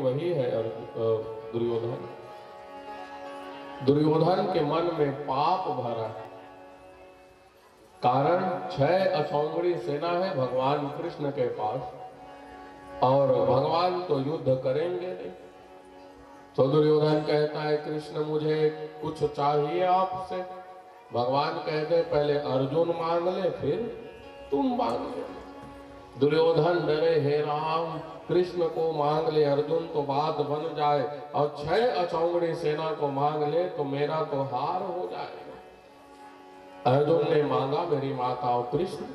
वही है दुर्योधन। दुर्योधन के मन में पाप भरा है, कारण 6 अछौंगड़ी सेना है भगवान कृष्ण के पास, और भगवान तो युद्ध करेंगे नहीं। तो दुर्योधन कहता है कृष्ण मुझे कुछ चाहिए आपसे। भगवान कहते पहले अर्जुन मांग ले फिर तुम मांग ले। दुर्योधन डरे, हे राम कृष्ण को मांग ले अर्जुन तो बात बन जाए, और 6 अचौंगड़ी सेना को मांग ले तो मेरा तो हार हो जाएगा। अर्जुन ने मांगा, मेरी माता और कृष्ण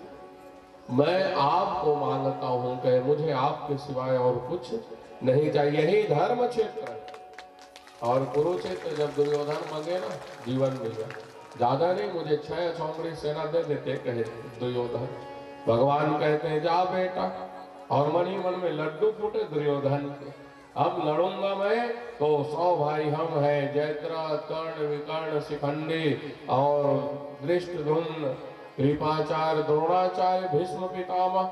मैं आपको मांगता हूं कि मुझे आपके सिवाय और कुछ नहीं चाहिए। यही धर्म क्षेत्र है। और कुरुक्षेत्र जब दुर्योधन मांगे ना, जीवन मिल गया। ज्यादा नहीं, मुझे 6 अछौंगड़ी सेना दे देते कहे दुर्योधन। भगवान कहते हैं जा बेटा, और मन ही मन में लड्डू फूटे दुर्योधन के। अब लड़ूंगा मैं तो 100 भाई हम हैं, जयद्रथ कर्ण विकर्ण शिखंडी और धृष्टद्युम्न कृपाचार्य द्रोणाचार्य भीष्म पितामह।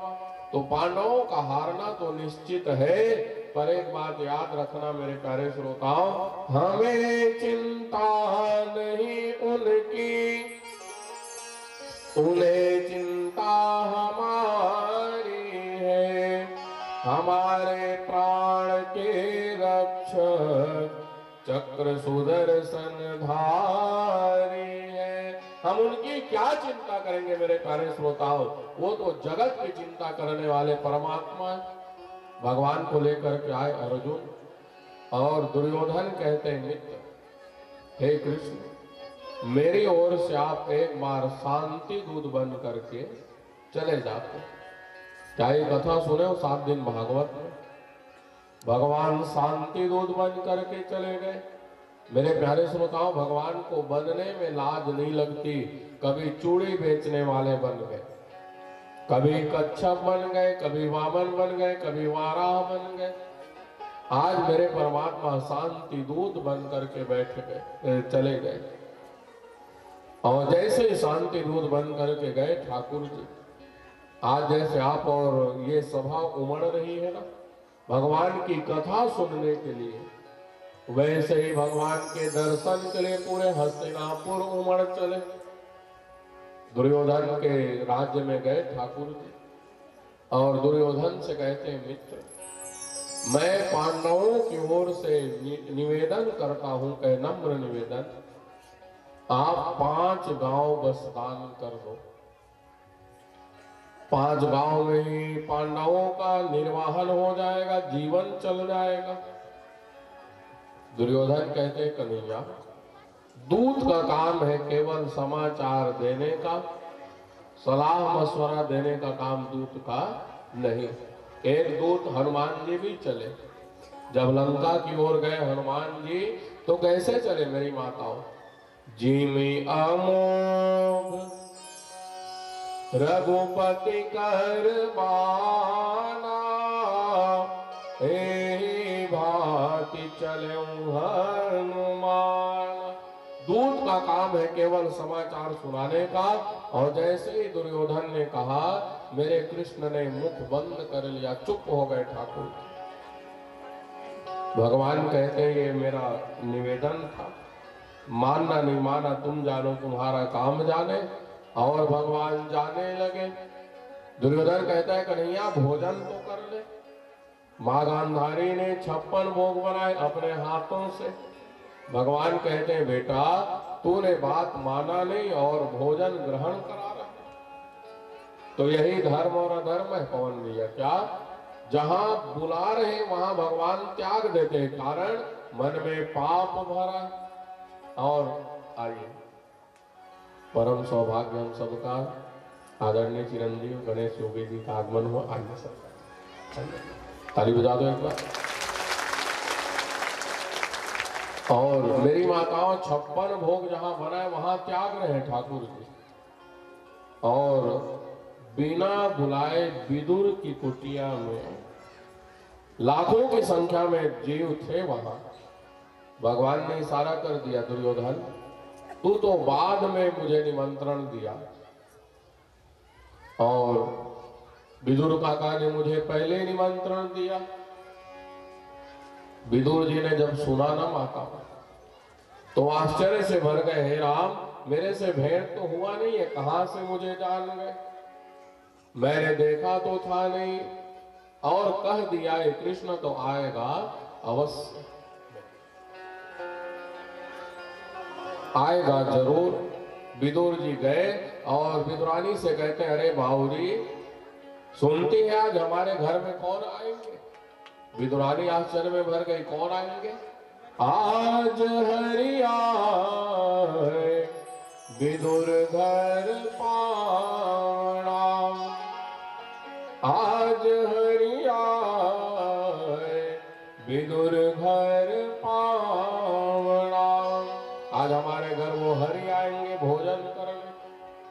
तो पांडवों का हारना तो निश्चित है, पर एक बात याद रखना मेरे प्यारे श्रोताओं, हमें चिंता नहीं उनकी, उन्हें चिंता हमारी है। हमारे प्राण के रक्षक चक्र सुदर्शन धारी है। हम उनकी क्या चिंता करेंगे मेरे प्यारे श्रोताओं, वो तो जगत की चिंता करने वाले परमात्मा भगवान को लेकर के आए अर्जुन। और दुर्योधन कहते हैं मित्र, हे कृष्ण मेरी ओर से आप एक बार शांति दूत बन करके चले जाते। क्या ये कथा सुने हो 7 दिन भागवत में, भगवान शांति दूत बन करके चले गए। मेरे प्यारे श्रोताओं, भगवान को बनने में लाज नहीं लगती। कभी चूड़ी बेचने वाले बन गए, कभी कच्छप बन गए, कभी वामन बन गए, कभी वाराह बन गए। आज मेरे परमात्मा शांति दूत बन करके बैठ गए, चले गए। और जैसे ही शांति दूत बन करके गए ठाकुर जी, आज जैसे आप और ये सभा उमड़ रही है ना भगवान की कथा सुनने के लिए, वैसे ही भगवान के दर्शन के लिए पूरे हस्तिनापुर उमड़ चले। दुर्योधन के राज्य में गए ठाकुर जी, और दुर्योधन से कहते हैं मित्र मैं पांडवों की ओर से निवेदन करता हूं, नम्र निवेदन, आप 5 गांव बस दान कर दो। 5 गांव में ही पांडवों का निर्वाहन हो जाएगा, जीवन चल जाएगा। दुर्योधन कहते कन्हैया दूत का काम है केवल समाचार देने का, सलाह मशवरा देने का काम दूत का नहीं। एक दूत हनुमान जी भी चले, जब लंका की ओर गए हनुमान जी तो कैसे चले मेरी माताओं, जिमि अमोघ रघुपति कर बाना, हे भांति चले हनुमान। दूत का काम है केवल समाचार सुनाने का। और जैसे ही दुर्योधन ने कहा मेरे कृष्ण ने मुख बंद कर लिया, चुप हो गए ठाकुर। भगवान कहते ये मेरा निवेदन था, मानना नहीं माना तुम जानो, तुम्हारा काम जाने। और भगवान जाने लगे। दुर्योधन कहता है कन्हैया भोजन तो कर ले। मां गांधारी ने 56 भोग बनाए अपने हाथों से। भगवान कहते हैं बेटा तूने बात माना नहीं और भोजन ग्रहण करा रहा। तो यही धर्म और अधर्म है पवन भैया। क्या जहां बुला रहे वहां भगवान त्याग देते हैं, कारण मन में पाप भरा। और आइए परम सौभाग्य हम सबका आदरणीय चिरंजीव गणेश योगी जी का आगमन हुआ। आइए सब ताली बजा दो एक बार। और मेरी माताओं 56 भोग जहां बनाए वहां त्याग रहे ठाकुर जी। और बिना बुलाए विदुर की कुटिया में लाखों की संख्या में जीव थे वहां। भगवान ने इशारा कर दिया दुर्योधन तू तो बाद में मुझे निमंत्रण दिया, और विदुर काका ने मुझे पहले निमंत्रण दिया। विदुर जी ने जब सुना ना माता तो आश्चर्य से भर गए, हे राम, मेरे से भेंट तो हुआ नहीं है, कहां से मुझे जान गए? मैंने देखा तो था नहीं, और कह दिया ये कृष्ण तो आएगा अवश्य, आएगा जरूर। विदुर जी गए और विदुरानी से कहते हैं, अरे बाहुरी, सुनती है आज हमारे घर में कौन आएंगे? विदुरानी आश्चर्य में भर गई, कौन आएंगे? आज हरिया विदुर घर पाणा, आज हरिया विदुर घर पावना। आज हमारे घर वो हरि आएंगे भोजन करने।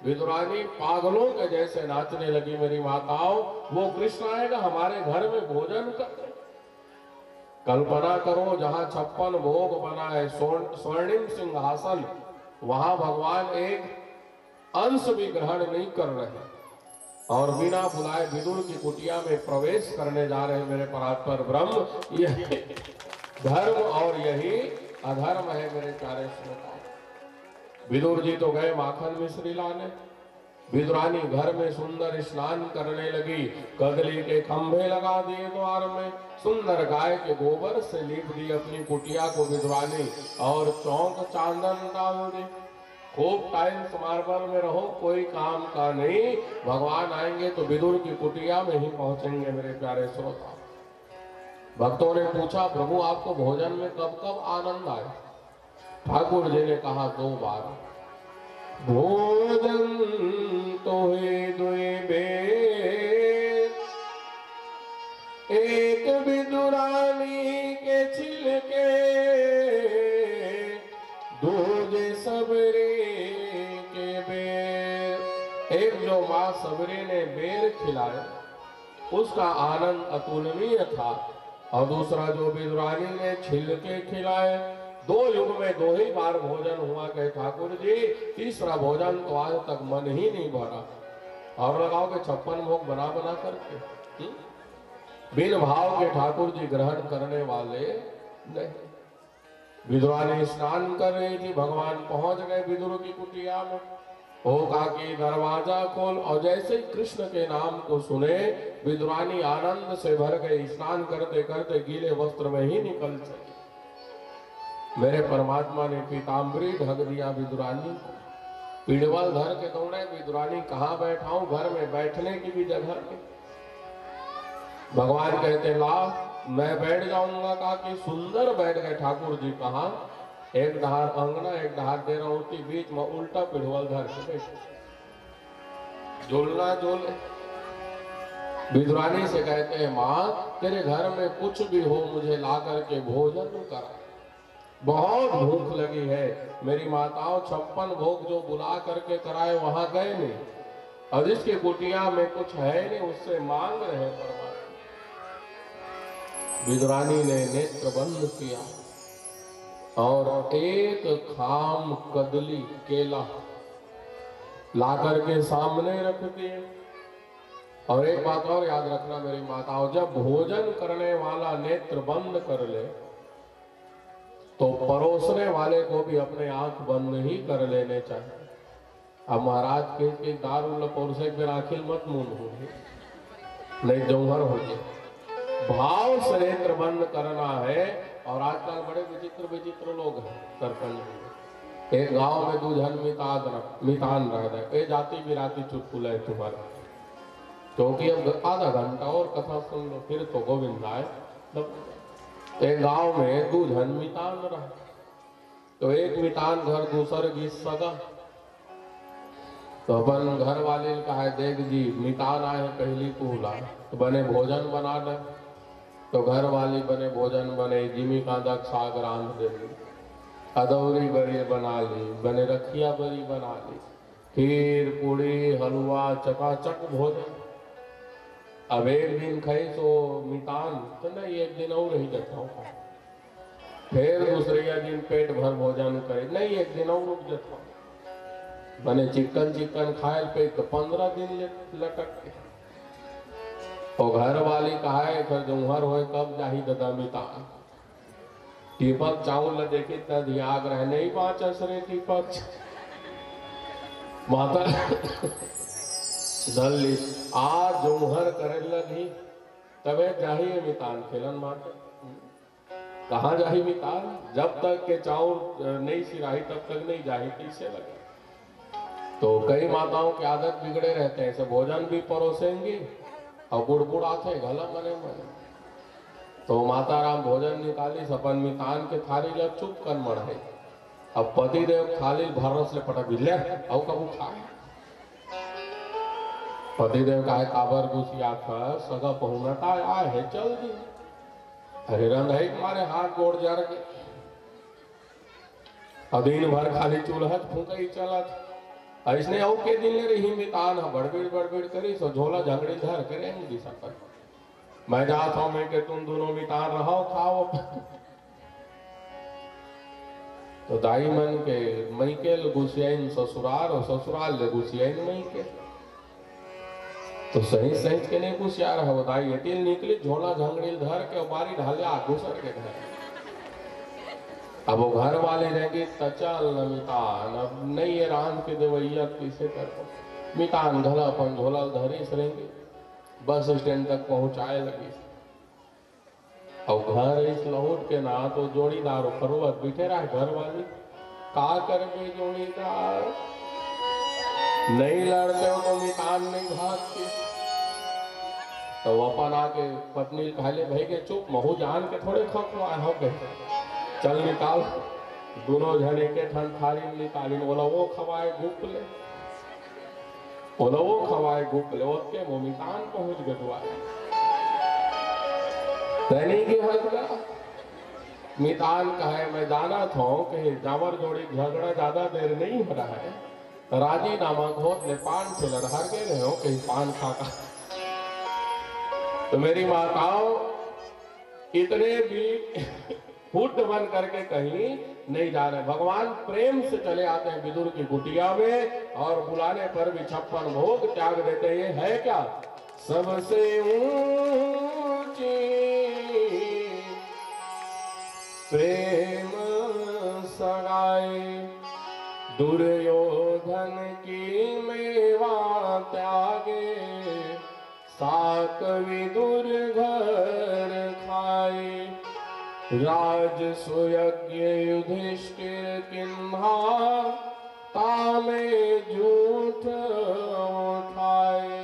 विदुरानी पागलों के जैसे नाचने लगी, मेरी माताओं, वो कृष्ण आएगा हमारे घर में भोजन करने। कल्पना करो, जहां 56 भोग बना है, स्वर्णिम सिंहासन, वहां भगवान एक अंश भी ग्रहण नहीं कर रहे और बिना बुलाए विदुर की कुटिया में प्रवेश करने जा रहे। मेरे परात्पर ब्रह्म, यही धर्म और यही अधर्म है मेरे प्यारे श्रोताओ। विदुर जी तो गए माखन मिश्री लाने। विदुरानी घर में सुंदर स्नान करने लगी, कदली के खंभे लगा दिए द्वार में, सुंदर गाय के गोबर से लीप दी अपनी कुटिया को विदुरानी, और चौक चांदन डाल दी। खूब टाइल्स मार्बल में रहो, कोई काम का नहीं, भगवान आएंगे तो विदुर की कुटिया में ही पहुंचेंगे। मेरे प्यारे श्रोता, भक्तों ने पूछा, प्रभु आपको भोजन में कब कब आनंद आया? ठाकुर जी ने कहा, 2 बार। भोजन तो है दुई बेर, एक विदुरानी के छिलके, दूजे सबरी के बेर। एक जो माँ सबरी ने बेर खिलाया उसका आनंद अतुलनीय था, और दूसरा जो विदुरानी ने छिलके खिलाए। 2 युग में 2 ही बार भोजन हुआ, कहे ठाकुर जी, तीसरा भोजन तो आज तक मन ही नहीं भरा। और लगाओगे 56 भोग बना बना करके, बिन भाव के ठाकुर जी ग्रहण करने वाले नहीं। विदुरानी स्नान कर रही थी, भगवान पहुंच गए विदुर की कुटिया में। होगा कि दरवाजा खोल, और जैसे ही कृष्ण के नाम को सुने विदुरानी आनंद से भर गई, स्नान करते करते गीले वस्त्र में ही निकल चली। मेरे परमात्मा ने पीताम्बरी ढक दिया विदुरानी को, पीड़वल धर के दौड़े, विदुरानी कहाँ बैठाऊं, घर में बैठने की भी जगह नहीं। भगवान कहते, ला मैं बैठ जाऊंगा। कहा कि सुंदर बैठ गए ठाकुर जी। कहा, एक डहार अंगना, एक डहार डेरा होती, बीच में उल्टा पिढ़वल धर के बैठे, झूलना झूले। विदुरानी से कहते हैं, माँ तेरे घर में कुछ भी हो मुझे ला करके भोजन करा, बहुत भूख लगी है। मेरी माताओं 56 भोग जो बुला करके कराए वहां गए नहीं, और जिसकी कुटिया में कुछ है नहीं उससे मांग रहे परमात्मा। विदुरानी ने नेत्र बंद किया और एक खाम कदली केला ला करके सामने रख दिए। और एक बात और याद रखना मेरी माताओं, जब भोजन करने वाला नेत्र बंद कर ले तो परोसने वाले को भी अपने आंख बंद ही कर लेने चाहिए। अब महाराज के दारू परोसे फिर आखिर मत मूंद हो, नहीं जौहर हो जाए। भाव से नेत्र बंद करना है। और आजकल बड़े विचित्र विचित्र लोग हैं सरपंच। एक गांव में 2 जन मितान रह गए, जाति बिराती चुटकुला है तुम्हारा, क्योंकि अब आधा घंटा और कथा सुन लो फिर तो गोविंद आए। एक गांव में 2 जन मितान रहे, तो एक मितान घर दूसर की सगा। तो अपन घर वाले ने कहा, देख जी मितान आए पहली पूला, तो बने भोजन बना दे। तो घर वाली बने भोजन बने, जिमी का दक साग रांध दे, अदौरी बड़ी बना ली, बने रखिया बड़ी बना ली, खीर पूड़ी हलवा चकाचक भोजन। अब एक दिन खाई तो मितान तो नहीं, एक दिन और ही जाता, फिर दूसरे दिन पेट भर भोजन करे, नहीं एक दिन और रुक जाता। बने चिकन खाए पे तो 15 दिन लटक के। और घर वाली कहा है, फिर जौहर होए कब जाही ददा मितान। टीपक चावल देखी तद याग रहने ही 5 असरे टीपक माता दल्ली आ जोहर करे लगी तबे जाही मितान खेलन माता कहाँ जाही मितान जब तक के चाउर नहीं सिराही तब तक नहीं जाही तीसे लगे। तो कई माताओं की आदत बिगड़े रहते हैं, ऐसे भोजन भी परोसेंगी और गुड़गुड़ आते गला मने मने। तो माता राम भोजन निकाली सपन मितान के थाली जब चुप कर मढ़े। अब पति देव थाली भरस ले पटा बिल्ले और कबू खाए पति देव का काबर गुसिया था सगा पहुनता आए है चल दी अरे रंग है तुम्हारे हाथ गोड़ जर के दिन भर खाली चूल्हा फूक ही चला ऐसने औ के दिन रही मितान बड़बड़ करी सो झोला झगड़ी धर करे दिशा पर मैं जात हूं मैं के तुम दोनों मितान रहो खाओ। तो दाई मन के मई के गुसियाइन ससुराल और ससुराल ले गुसियाइन मई के तो सही सही के नहीं गुसिया रहा वो दाई एटिल निकली झोला झंगड़ी धर के बारी ढाले घुसर के घर। अब वो घर वाले रहेंगे तचल न मितान अब नहीं है राम के देवैया किसे कर मितान घला अपन झोला धरी रहेंगे बस स्टैंड तक पहुंचाए लगी। और घर इस लौट के ना तो जोड़ीदार पर्वत बैठे रहा घर वाली का कर जोड़ीदार नहीं लड़ते हो तो मितान नहीं भागती। तो अपन आके पत्नी कहले भाई के चुप महू जान के थोड़े खपवा हो गए चल निकाल दोनों जने के ठन थाली निकाली बोला वो खवाए गुप ले बोला वो खवाए गुप ले के वो मितान पहुंच गए तैनी की हल्का मितान कहे मैं जाना था कि जावर जोड़ी झगड़ा ज्यादा देर नहीं हो रहा है राजी नामा घोट ने पान ठेलर हर के रहे हो कहीं पान खाका। तो मेरी माताओं इतने भी फूट बन करके कहीं नहीं जा रहे भगवान प्रेम से चले आते हैं विदुर की कुटिया में और बुलाने पर भी 56 भोग त्याग देते ये है क्या सबसे ऊंची प्रेम सगाई दुर्योधन की मेवा त्यागे साक विदुर घर खाए राज सुयज्ञ युधिष्ठिर किन्हा तामे झूठ उठाए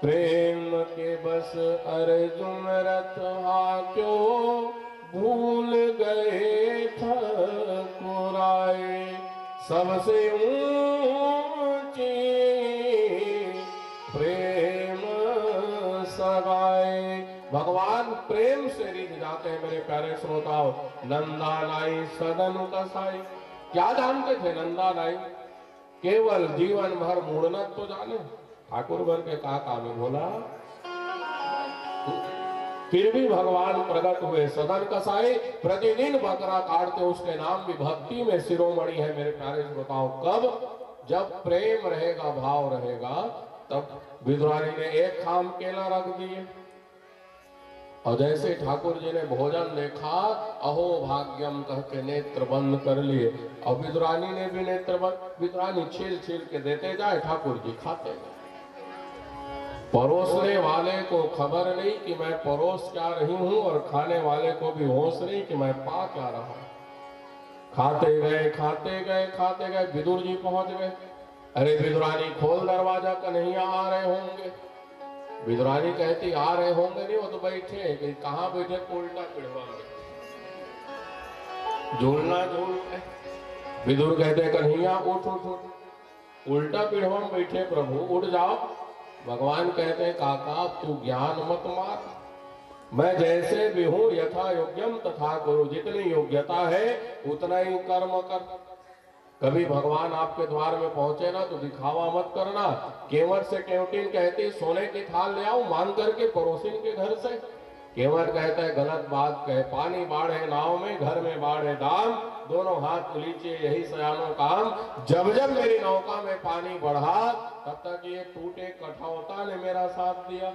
प्रेम के बस अर्जुन रथ क्यों भूल गए ठकुराए सबसे ऊंची प्रेम सगाए। भगवान प्रेम से रिझ जाते हैं मेरे प्यारे श्रोताओं। नंदा नाई सदन कसाई क्या जानते थे नंदा नाई केवल जीवन भर मुड़नत तो जाने ठाकुर बन के कहा काम बोला फिर भी भगवान प्रकट हुए सदन कसाई प्रतिदिन बकरा काटते उसके नाम भी भक्ति में शिरोमणि है मेरे प्यारे श्रोताओं। कब जब प्रेम रहेगा भाव रहेगा तब विद्वानी ने एक खाम केला रख दिए और जैसे ठाकुर जी ने भोजन देखा अहो भाग्यम कह के नेत्र बंद कर लिए और विद्वानी ने भी नेत्र बंद विद्वानी छील छील के देते जाए ठाकुर जी खाते गए। परोसने वाले को खबर नहीं कि मैं परोस क्या रही हूं और खाने वाले को भी होश नहीं कि मैं पा क्या रहा हूं। खाते गए खाते गए खाते गए विदुर जी पहुंच गए। अरे विदुरानी खोल दरवाजा कन्हैया आ रहे होंगे। विदुरानी कहती आ रहे होंगे नहीं वो तो बैठे कि कहाँ बैठे उल्टा पिढ़वा झूलना झूल विदुर कहते कन्हैया उठ उठ उठ उल्टा पिढ़वा में बैठे प्रभु उठ जाओ। भगवान कहते हैं काका तू ज्ञान मत मार मैं जैसे भी हूं यथा योग्यम तथा करो जितनी योग्यता है उतना ही कर्म कर। कभी भगवान आपके द्वार में पहुंचे ना तो दिखावा मत करना। केवट से केवटिन कहती सोने की थाल ले आओ मांग करके पड़ोसिन के घर से। केवट कहता है गलत बात कहे पानी बाढ़े नाव में घर में बाढ़े दाम दोनों हाथ लीजिए यही सयानों काम। जब जब मेरी नौका में पानी बढ़ा तब तक ये टूटे कठौता ने मेरा साथ दिया।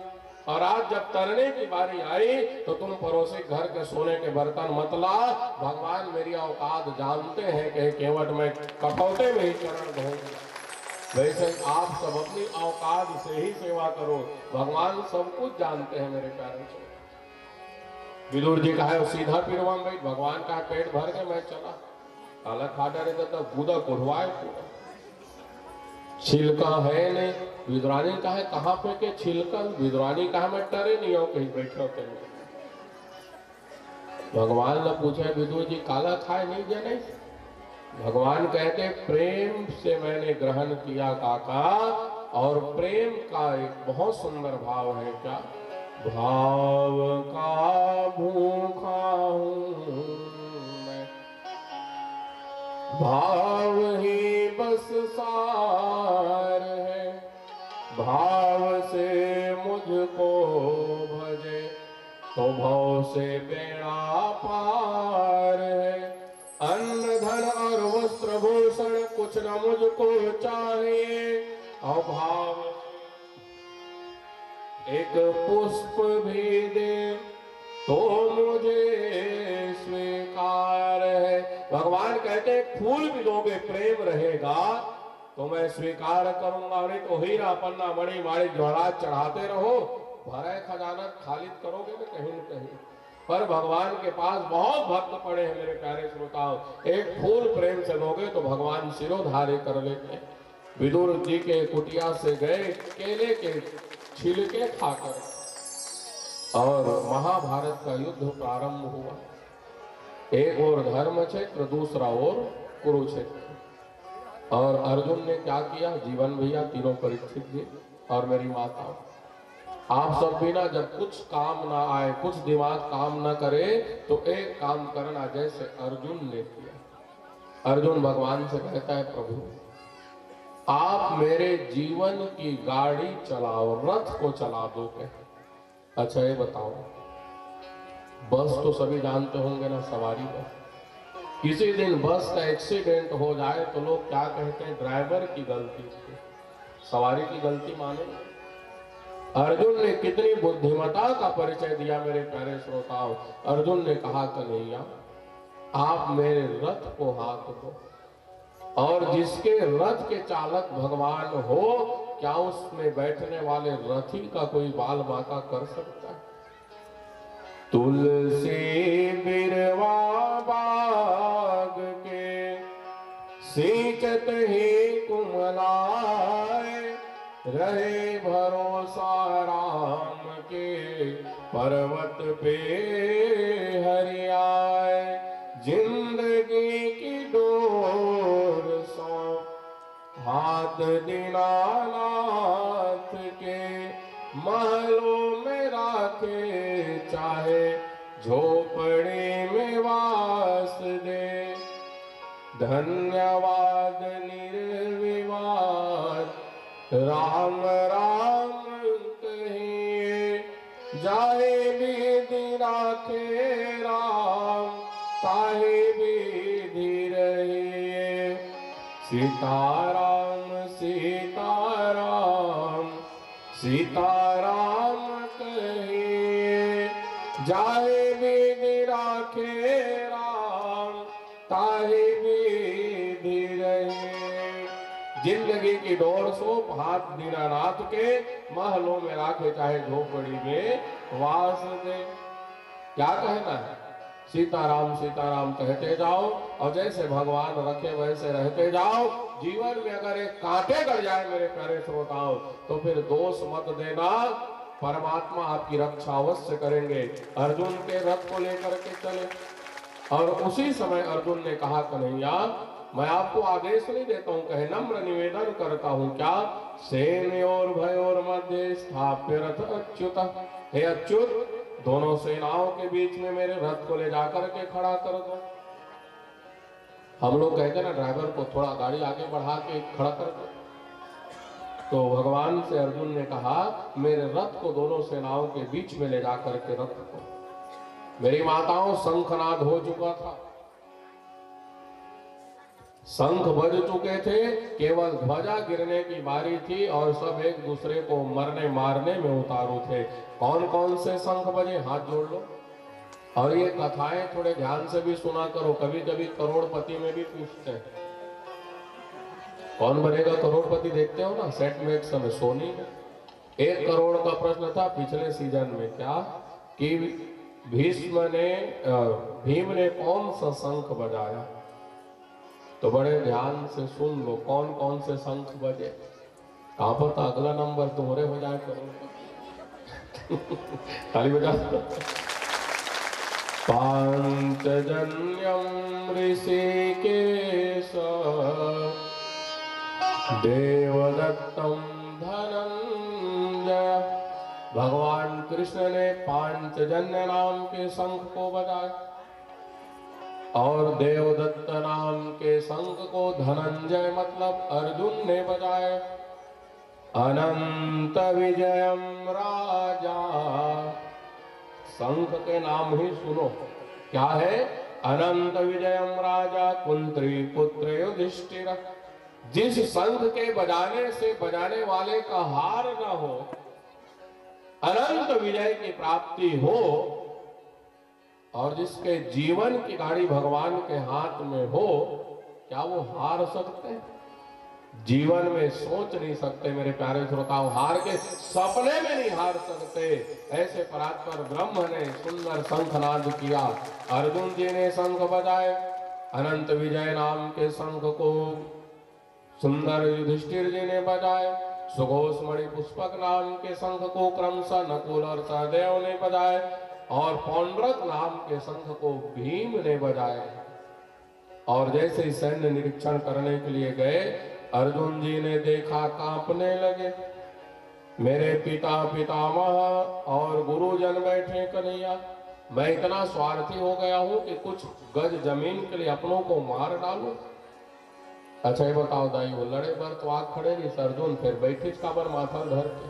और आज जब तरने की बारी आई तो तुम पड़ोसी घर के सोने के बर्तन मत ला। भगवान मेरी औकात जानते हैं कि केवट में कठौते में ही चरण धोऊंगा। वैसे आप सब अपनी औकात से ही सेवा करो, भगवान सब कुछ जानते हैं मेरे प्यारे से। विदुर जी का है सीधा पीरवा में भगवान का पेट भर के मैं चला, अलग खा डरे तो बूदा कुढ़वाए पूरा छिलका है नहीं। विद्रानी का है कहाँ पे के छिलका, विद्रानी कहा मैं टरे नहीं हो कहीं बैठो के। भगवान ने पूछा विदुर जी काला खाए नहीं जाने। भगवान कहते प्रेम से मैंने ग्रहण किया काका, और प्रेम का एक बहुत सुंदर भाव है क्या, भाव का भूखा हूं मैं, भाव ही बस सार है, भाव से मुझको भजे तो भव से बेड़ा पार है। अन्न धन और वस्त्र भूषण कुछ न मुझको चाहिए, और भाव एक पुष्प भी दे तो मुझे स्वीकार है। भगवान कहते फूल भी दोगे प्रेम रहेगा तो मैं स्वीकार करूंगा, नहीं तो हीरा पन्ना मणि माणिक जवाहरात चढ़ाते रहो, भरा खजाना खालिद करोगे ना कहीं न कहीं। पर भगवान के पास बहुत भक्त पड़े हैं मेरे प्यारे श्रोताओं, एक फूल प्रेम से लोगे तो भगवान सिरोधार्य कर लेते हैं। विदुर जी के कुटिया से गए केले के छिलके खाकर, और महाभारत का युद्ध प्रारंभ हुआ। एक ओर धर्म क्षेत्र, दूसरा ओर कुरुक्षेत्र। और अर्जुन ने क्या किया, जीवन भैया तीनों परीक्षित जी और मेरी माता, आप सब भी ना जब कुछ काम ना आए, कुछ दिमाग काम ना करे तो एक काम करना जैसे अर्जुन ने किया। अर्जुन भगवान से कहता है प्रभु आप मेरे जीवन की गाड़ी चलाओ, रथ को चला दो। अच्छा ये बताओ, बस तो सभी जानते होंगे ना, सवारी बस। किसी दिन बस का एक्सीडेंट हो जाए तो लोग क्या कहते हैं, ड्राइवर की गलती थी, सवारी की गलती माने। अर्जुन ने कितनी बुद्धिमता का परिचय दिया मेरे प्यारे श्रोताओं। अर्जुन ने कहा कन्हैया आप मेरे रथ को हाथ दो, और जिसके रथ के चालक भगवान हो, क्या उसमें बैठने वाले रथी का कोई बाल बांका कर सकता है। तुलसी बिरवा बाग के सींचत ही कुमलाए, रहे भरोसा राम के पर्वत पे हरियाए। जिंदगी की डोर सौंप हाथ दीनानाथ के, महलों में राखे चाहे झोपड़ी में वास दे। धन्यवाद निर्विवाद राम राम कहिए, जाहे विधि राखे राम ताहे विधि रहिए। सीताराम सीताराम सीताराम कहिए, जाहे विधि राखे राम ताहे विधि रहिए। जिंदगी की डोर सो हाथ दीनानाथ के, महलों में राखे चाहे झोपड़ी में वास दे। क्या कहना है, सीताराम सीताराम कहते जाओ, और जैसे भगवान रखे वैसे रहते जाओ। जीवन में अगर एक कांटे गड़ जाए मेरे प्यारे श्रोताओं तो फिर दोष मत देना, परमात्मा आपकी रक्षा अवश्य करेंगे। अर्जुन के रथ को लेकर के चले, और उसी समय अर्जुन ने कहा कन्हैया मैं आपको आदेश नहीं देता हूं, कहे नम्र निवेदन करता हूं क्या, सेनयोर भयोर मध्य स्थाप्य रथ अच्युत। हे अच्युत दोनों सेनाओं के बीच में मेरे रथ को ले जाकर के खड़ा कर दो। हम लोग कहते ना ड्राइवर को थोड़ा गाड़ी आगे बढ़ा के खड़ा कर दो, तो भगवान से अर्जुन ने कहा मेरे रथ को दोनों सेनाओं के बीच में ले जाकर के रख दो। मेरी माताओं शंखनाद हो चुका था, शंख बज चुके थे, केवल ध्वजा गिरने की बारी थी और सब एक दूसरे को मरने मारने में उतारू थे। कौन कौन से शंख बजे, हाथ जोड़ लो। और ये कथाएं थोड़े ध्यान से भी सुना करो, कभी कभी करोड़पति में भी पूछते हैं कौन बनेगा करोड़पति, देखते हो ना सेट में एक समय सोनी में 1 करोड़ का प्रश्न था पिछले सीजन में, क्या कि भीम ने कौन सा शंख बजाया। तो बड़े ध्यान से सुन लो कौन कौन से शंख बजे। कहां पता अगला नंबर तुम्हारे हो जाए करोड़। ताली बजा। पांचजन्यम ऋषिकेश देवदत्तम धनंजय। भगवान कृष्ण ने पांचजन्य नाम के शंख को बजाया और देवदत्त नाम के शंख को धनंजय मतलब अर्जुन ने बजाया। अनंत विजयम राजा, शंख के नाम ही सुनो क्या है, अनंत विजयम राजा कुंत्री पुत्र युधिष्ठिर। जिस शंख के बजाने से बजाने वाले का हार न हो, अनंत विजय की प्राप्ति हो, और जिसके जीवन की गाड़ी भगवान के हाथ में हो, क्या वो हार सकते हैं? जीवन में सोच नहीं सकते मेरे प्यारे श्रोताओं, हार के सपने में नहीं हार सकते। ऐसे परात्पर ब्रह्म ने सुंदर शंखनाद किया। अर्जुन जी ने शंख बजाए, अनंत विजय नाम के शंख को सुंदर युधिष्ठिर जी ने बजाए। सुघोष मणि पुष्पक नाम के शंख को क्रमशः नकुल और सहदेव ने बजाए और पौंड्रक नाम के शंख को भीम ने बजाए। और जैसे ही सैन्य निरीक्षण करने के लिए गए, अर्जुन जी ने देखा, कांपने लगे। मेरे पिता पितामह और गुरुजन बैठे कन्हैया, मैं इतना स्वार्थी हो गया हूं कि कुछ गज जमीन के लिए अपनों को मार डालूं। अच्छा ये बताओ दाई, वो लड़े पर तो आग खड़े नहीं अर्जुन, फिर बैठे काबर माथा धर के।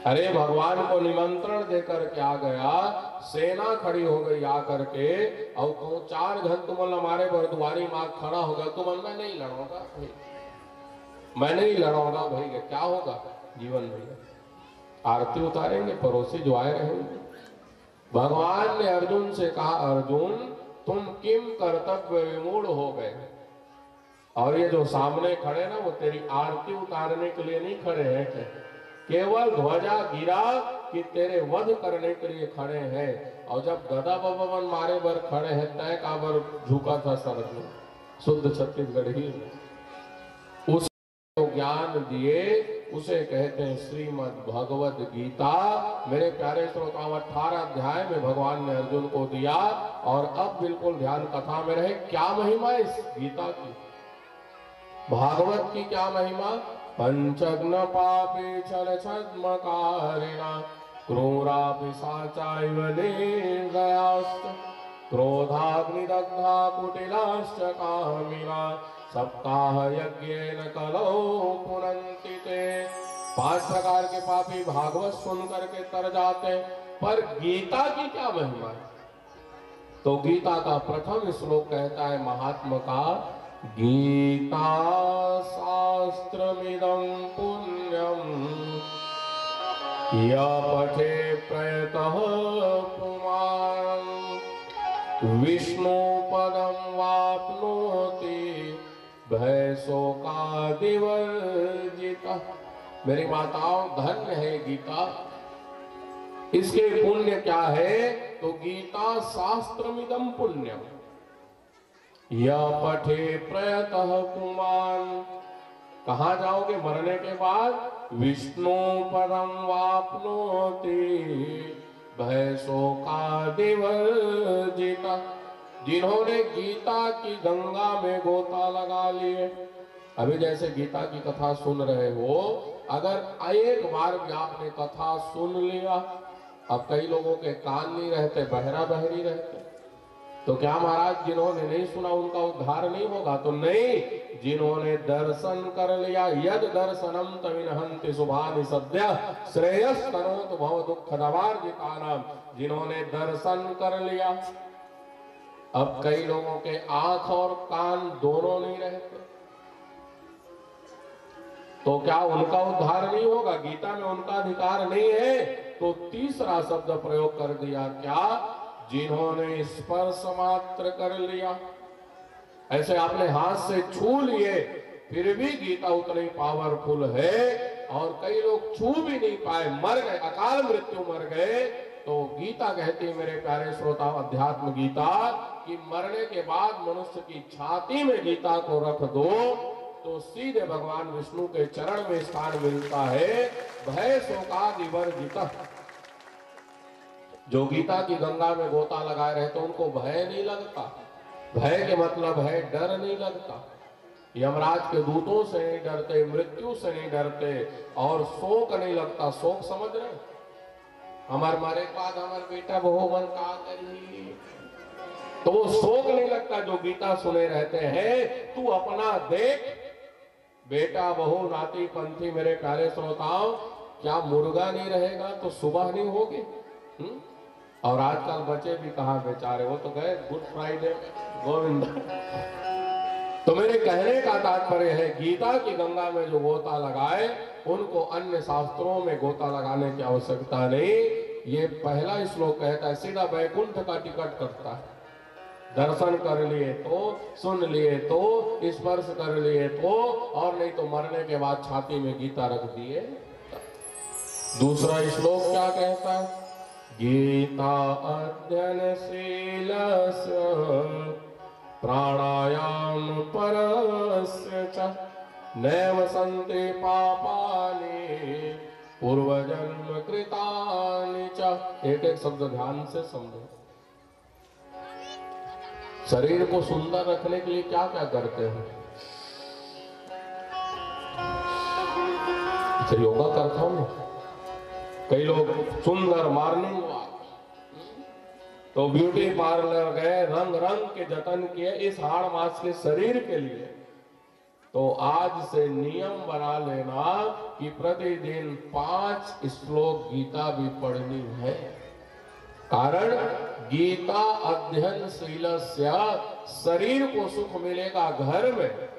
अरे भगवान को निमंत्रण देकर के आ गया, सेना खड़ी हो गई आकर के, और तो 4 घंटे तुम हमारे बरदुआरी माँ खड़ा होगा, तुम मैं नहीं लड़ूंगा भाई, मैं नहीं लड़ूंगा भाई, क्या होगा जीवन में? आरती उतारेंगे, पड़ोसी जो आए रहेंगे। भगवान ने अर्जुन से कहा, अर्जुन तुम किम कर्तव्य विमूढ़ हो गए, और ये जो सामने खड़े ना वो तेरी आरती उतारने के लिए नहीं खड़े हैं, केवल ध्वजा गिरा कि तेरे वध करने के लिए खड़े हैं। और जब गदा बबन मारे बर खड़े हैं, तय का बर झुका था सर में, शुद्ध छत्तीसगढ़ी उसे ज्ञान दिए, उसे कहते हैं श्रीमद् भगवद गीता। मेरे प्यारे श्रोताओं, 18 अध्याय में भगवान ने अर्जुन को दिया। और अब बिल्कुल ध्यान कथा में रहे, क्या महिमा इस गीता की, भागवत की क्या महिमा। पंचग्न पापे छल छद्मकारिणा क्रूरा पिशाचाइव निर्दयाश्च क्रोधाग्निदग्धा कुटिलाश्च कामिना सप्ताह यज्ञेन कलौ पुनन्ति ते। 5 प्रकार के पापी भागवत सुन करके तर जाते, पर गीता की क्या महिमा है? तो गीता का प्रथम श्लोक कहता है महात्मा का, गीता शास्त्रमिदं पुण्यं य पठे प्रयतः पुमान् विष्णु पदं वाप्नोति भय शोकादिवर्जितः। मेरी माताओं, धन्य है गीता। इसके पुण्य क्या है? तो गीता शास्त्रमिदं पुण्यम या पठे प्रयतः पुमान्। कहाँ जाओगे मरने के बाद? विष्णु परम वाप्नोति भय शोकादिवर्जितः। जिन्होंने गीता की गंगा में गोता लगा लिए, अभी जैसे गीता की कथा सुन रहे हो, अगर एक बार भी आपने कथा सुन लिया, अब कई लोगों के कान नहीं रहते, बहरा बहरी रहते, तो क्या महाराज जिन्होंने नहीं सुना उनका उद्धार नहीं होगा? तो नहीं, जिन्होंने दर्शन कर लिया, यद दर्शनम तविनहन्ति शुभानि सद्य श्रेयस्तनोतु भव दुःखदवार्जितानाम। जिन्होंने दर्शन कर लिया, अब कई लोगों के आंख और कान दोनों नहीं रहते, तो क्या उनका उद्धार नहीं होगा? गीता में उनका अधिकार नहीं है, तो तीसरा शब्द प्रयोग कर दिया, क्या? जिन्होंने स्पर्श मात्र कर लिया। ऐसे आपने हाथ से छू लिए, फिर भी गीता उतनी पावरफुल है, और कई लोग छू भी नहीं पाए, मर गए, अकाल मृत्यु मर गए। तो गीता कहती है मेरे प्यारे श्रोता, अध्यात्म गीता, कि मरने के बाद मनुष्य की छाती में गीता को रख दो तो सीधे भगवान विष्णु के चरण में स्थान मिलता है। भय शोकादि वर्जितः। जो गीता की गंगा में गोता लगाए रहते उनको भय नहीं लगता। भय के मतलब है डर नहीं लगता। यमराज के दूतों से नहीं डरते, मृत्यु से नहीं डरते, और शोक नहीं लगता। शोक समझ रहे? हमारे मरे के बाद हमारे बेटा बहु मन का करी, तो वो शोक नहीं लगता जो गीता सुने रहते हैं। तू अपना देख, बेटा बहु नाती पंथी, मेरे प्यारे श्रोताओं, क्या मुर्गा नहीं रहेगा तो सुबह नहीं होगी? और आजकल बच्चे भी कहाँ बेचारे, वो तो गए गुड फ्राइडे गोविंद। तो मेरे कहने का तात्पर्य है, गीता की गंगा में जो गोता लगाए उनको अन्य शास्त्रों में गोता लगाने की आवश्यकता नहीं। ये पहला श्लोक कहता है सीधा वैकुंठ का टिकट करता है। दर्शन कर लिए तो, सुन लिए तो, स्पर्श कर लिए तो, और नहीं तो मरने के बाद छाती में गीता रख दिए। दूसरा श्लोक क्या कहता है? गीता अध्ययनशीलस्य प्राणायाम परस्य च नैव सन्ति पापानि पूर्वजन्म कृतानि च। एक एक शब्द ध्यान से समझो। शरीर को सुंदर रखने के लिए क्या क्या करते हो? योगा करता हूं। कई लोग सुंदर मॉर्निंग वॉक, तो ब्यूटी पार्लर गए, रंग रंग के जतन किए इस हाड़ मास के शरीर के लिए। तो आज से नियम बना लेना कि प्रतिदिन 5 श्लोक गीता भी पढ़नी है। कारण गीता अध्ययनशीलस्य, शरीर को सुख मिलेगा घर में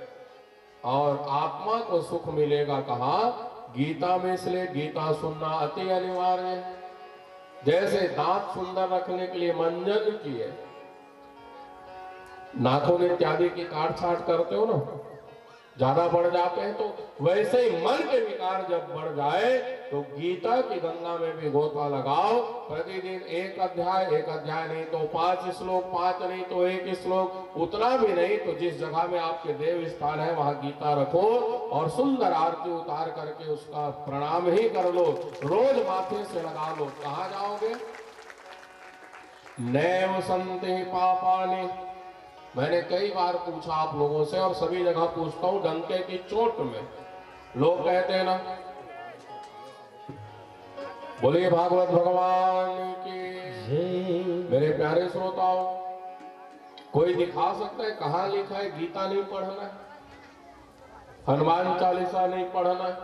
और आत्मा को सुख मिलेगा कहाँ? गीता में। इसलिए गीता सुनना अति अनिवार्य है। जैसे दांत सुंदर रखने के लिए मंजन किए, नाखून इत्यादि की काट छाट करते हो ना, ज्यादा बढ़ जाते हैं, तो वैसे ही मन के विकार जब बढ़ जाए तो गीता की गंगा में भी गोता लगाओ। प्रतिदिन एक अध्याय नहीं तो 5 श्लोक, 5 नहीं तो 1 श्लोक, उतना भी नहीं तो जिस जगह में आपके देव स्थान है वहां गीता रखो और सुंदर आरती उतार करके उसका प्रणाम ही कर लो, रोज माथे से लगा लो। कहाँ जाओगे? नैव सन्ति पापानि। मैंने कई बार पूछा आप लोगों से और सभी जगह पूछता हूं, डंके की चोट में लोग कहते हैं ना, बोलिए भागवत भगवान की। मेरे प्यारे श्रोताओं, कोई दिखा सकता है कहां लिखा है गीता नहीं पढ़ना है, हनुमान चालीसा नहीं पढ़ना है,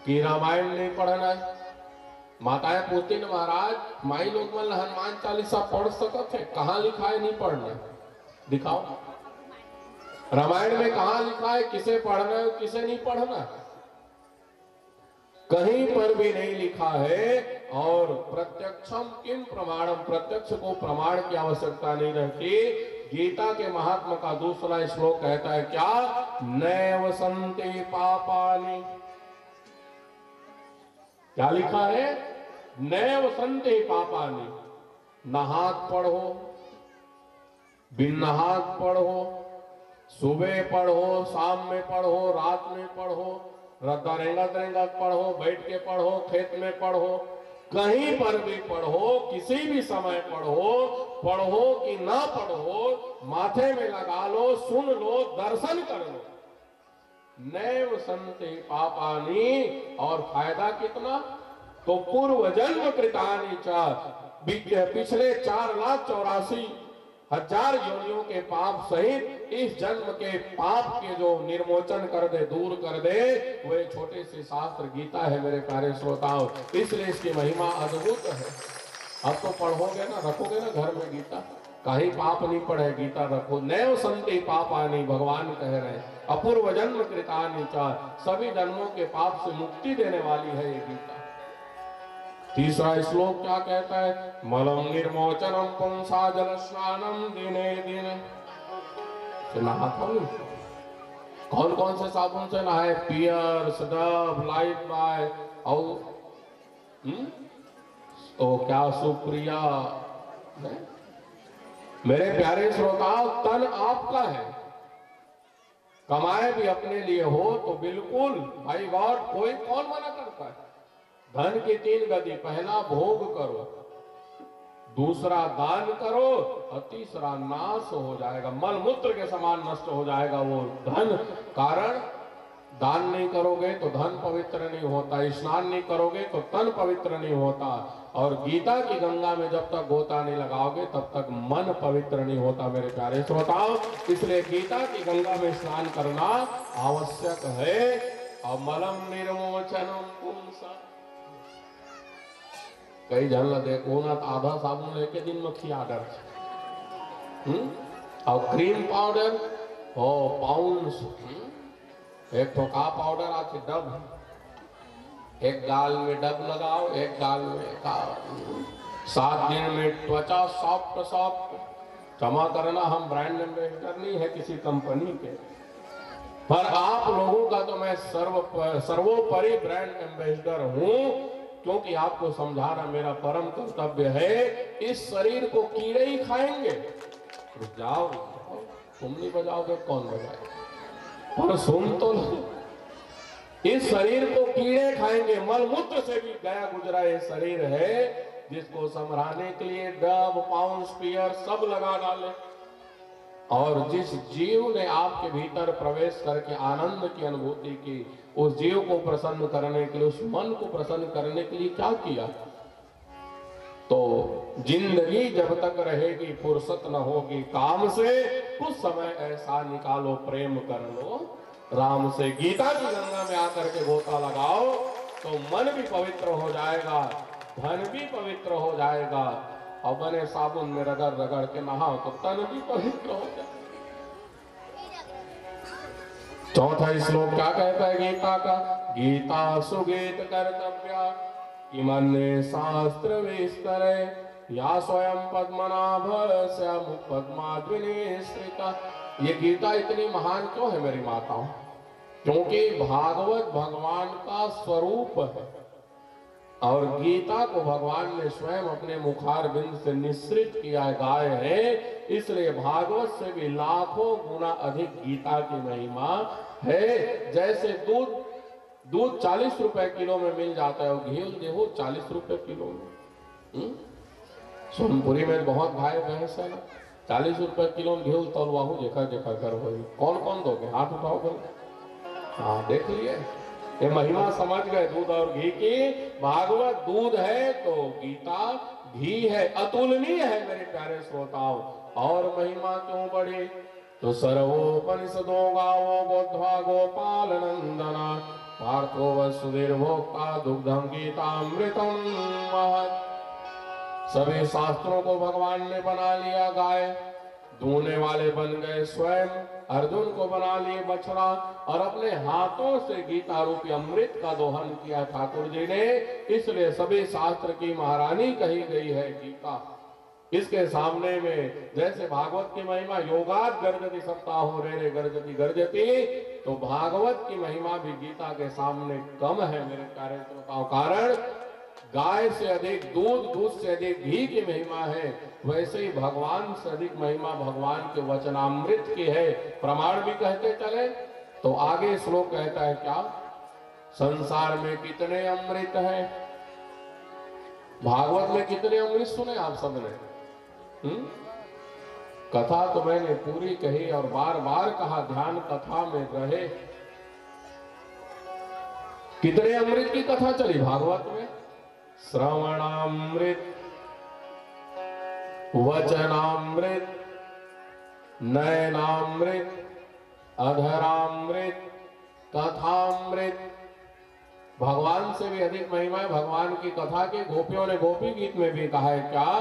कि रामायण नहीं पढ़ना है? माताएं पूछती न महाराज, माई लोग मन हनुमान चालीसा पढ़ सकत है, कहां लिखा है नहीं पढ़ना? दिखाओ। रामायण में कहां लिखा है किसे पढ़ना है किसे नहीं पढ़ना? कहीं पर भी नहीं लिखा है। और प्रत्यक्षम किम प्रमाणम, प्रत्यक्ष को प्रमाण की आवश्यकता नहीं रहती। गीता के महात्मा का दूसरा श्लोक कहता है क्या? नैव सन्ति पापानि। क्या लिखा है? नैव सन्ति पापानि। नहात पढ़ो, बिन नहात पढ़ो, सुबह पढ़ो, शाम में पढ़ो, रात में पढ़ो, रेंगत पढ़ो, बैठ के पढ़ो, खेत में पढ़ो, कहीं पर भी पढ़ो, किसी भी समय पढ़ो, पढ़ो कि ना पढ़ो, माथे में लगा लो, सुन लो, दर्शन कर लो। नैव सन्ति पापानि। और फायदा कितना? तो पूर्व जन्म कृतानि च, पिछले 4,84,000 योनियों के पाप सहित इस जन्म के पाप के जो निर्मोचन कर दे, दूर कर दे, वो एक छोटे से शास्त्र गीता है मेरे प्यारे श्रोताओं। इसलिए इसकी महिमा अद्भुत है। अब तो पढ़ोगे ना, रखोगे ना घर में गीता, कहीं पाप नहीं पढ़े, गीता रखो। नैव संति पापानि, भगवान कह रहे हैं, अपूर्व जन्म कृतानि च, सभी जन्मों के पाप से मुक्ति देने वाली है ये गीता। तीसरा श्लोक क्या कहता है? मलम निर्मोचनम पुंसा जल स्नानम दिने दिने। कौन कौन से साबुन से नहाए? पियर्स, डव, लाइफ बॉय और तो क्या सुप्रिया है? मेरे प्यारे श्रोताओ, तन आपका है, कमाए भी अपने लिए हो तो बिल्कुल भाई गॉड, कोई कौन मना करता है? धन की 3 गति, पहला भोग करो, दूसरा दान करो और तीसरा नाश हो जाएगा, मल मूत्र के समान नष्ट हो जाएगा वो धन। कारण दान नहीं करोगे तो धन पवित्र नहीं होता, स्नान नहीं करोगे तो तन पवित्र नहीं होता, और गीता की गंगा में जब तक गोता नहीं लगाओगे तब तक मन पवित्र नहीं होता मेरे प्यारे श्रोताओ। इसलिए गीता की गंगा में स्नान करना आवश्यक है। अमलम निर्मोचनम पुंसा, कई जन देखो ना आधा साबुन लेके दिन में खिया डर, और क्रीम पाउडर हो पाउंड्स, एक तो का पाउडर आके डब, एक गाल में डब लगाओ, एक गाल में का, 7 दिन में त्वचा सॉफ्ट सॉफ्ट। क्षमा करना, हम ब्रांड एम्बेसडर नहीं है किसी कंपनी के, पर आप लोगों का तो मैं सर्वोपरि ब्रांड एम्बेसडर हूं, क्योंकि आपको समझाना मेरा परम कर्तव्य है। इस शरीर को कीड़े ही खाएंगे। जाओ, तुम नहीं बजाओगे कौन बजाएगा? पर सुन तो लो, इस शरीर को कीड़े खाएंगे। मलमूत्र से भी गया गुजरा ये शरीर है, जिसको संभराने के लिए डब, पाउंड, स्पीयर सब लगा डाले। और जिस जीव ने आपके भीतर प्रवेश करके आनंद की अनुभूति की, उस जीव को प्रसन्न करने के लिए, उस मन को प्रसन्न करने के लिए क्या किया? तो जिंदगी जब तक रहेगी फुर्सत न होगी काम से, कुछ समय ऐसा निकालो प्रेम कर लो राम से। गीता की गंगा में आकर के गोता लगाओ तो मन भी पवित्र हो जाएगा, धन भी पवित्र हो जाएगा, और बने साबुन में रगड़ रगड़ के नहाओ तो तन भी पवित्र हो जाए। चौथा श्लोक क्या कहता है गीता का? गीता सुगीत कर्तव्या किमन्ये शास्त्र विस्तरे, या स्वयं पद्मनाभस्य पद्माद्विनिश्रिता। ये गीता इतनी महान क्यों है मेरी माताओं? क्योंकि भागवत भगवान का स्वरूप है, और गीता को भगवान ने स्वयं अपने मुखार बिंद से निश्रित किया, गाय है। इसलिए भागवत से भी लाखों गुना अधिक गीता की महिमा है। जैसे दूध 40 रुपए किलो में मिल जाता है, घी देखो 40 रुपए किलो में। सोनपुरी में बहुत भाई भैंस है ना, 40 रुपए किलो में घी तलवाहू देखा देखा कर हो। कौन कौन दोगे? हाथ उठाओ बोले। हाँ, देख लिए, ये महिमा समझ गए दूध और घी की। भागवत दूध है तो गीता घी है, अतुलनीय है मेरे प्यारे श्रोताओ। और महिमा क्यों बढ़ी? तो सर्वोपनिषदो गावो बोध्वा गोपाल नंदना, पार्थो वसुधीर भोक्ता दुग्धम गीतामृतम महत्। सभी शास्त्रों को भगवान ने बना लिया गाय, दूहने वाले बन गए स्वयं, अर्जुन को बना लिए बछड़ा, और अपने हाथों से गीता रूपी अमृत का दोहन किया ठाकुर जी ने। इसलिए सभी शास्त्र की महारानी कही गई है गीता। इसके सामने में जैसे भागवत की महिमा योगात गर्जति सप्ताहो रे गर्जति गर्जति, तो भागवत की महिमा भी गीता के सामने कम है मेरे प्यारे श्रोताओं। कारण गाय से अधिक दूध, दूध से अधिक घी की महिमा है, वैसे ही भगवान से अधिक महिमा भगवान के वचनामृत की है। प्रमाण भी कहते चले तो आगे श्लोक कहता है क्या? संसार में कितने अमृत हैं? भागवत में कितने अमृत सुने आप सबने? कथा तो मैंने पूरी कही और बार बार कहा, ध्यान कथा में रहे। कितने अमृत की कथा चली भागवत में? श्रवणामृत, वचनामृत, नयनामृत, अधरामृत, कथामृत। भगवान से भी अधिक महिमा है भगवान की कथा की। गोपियों ने गोपी गीत में भी कहा है क्या?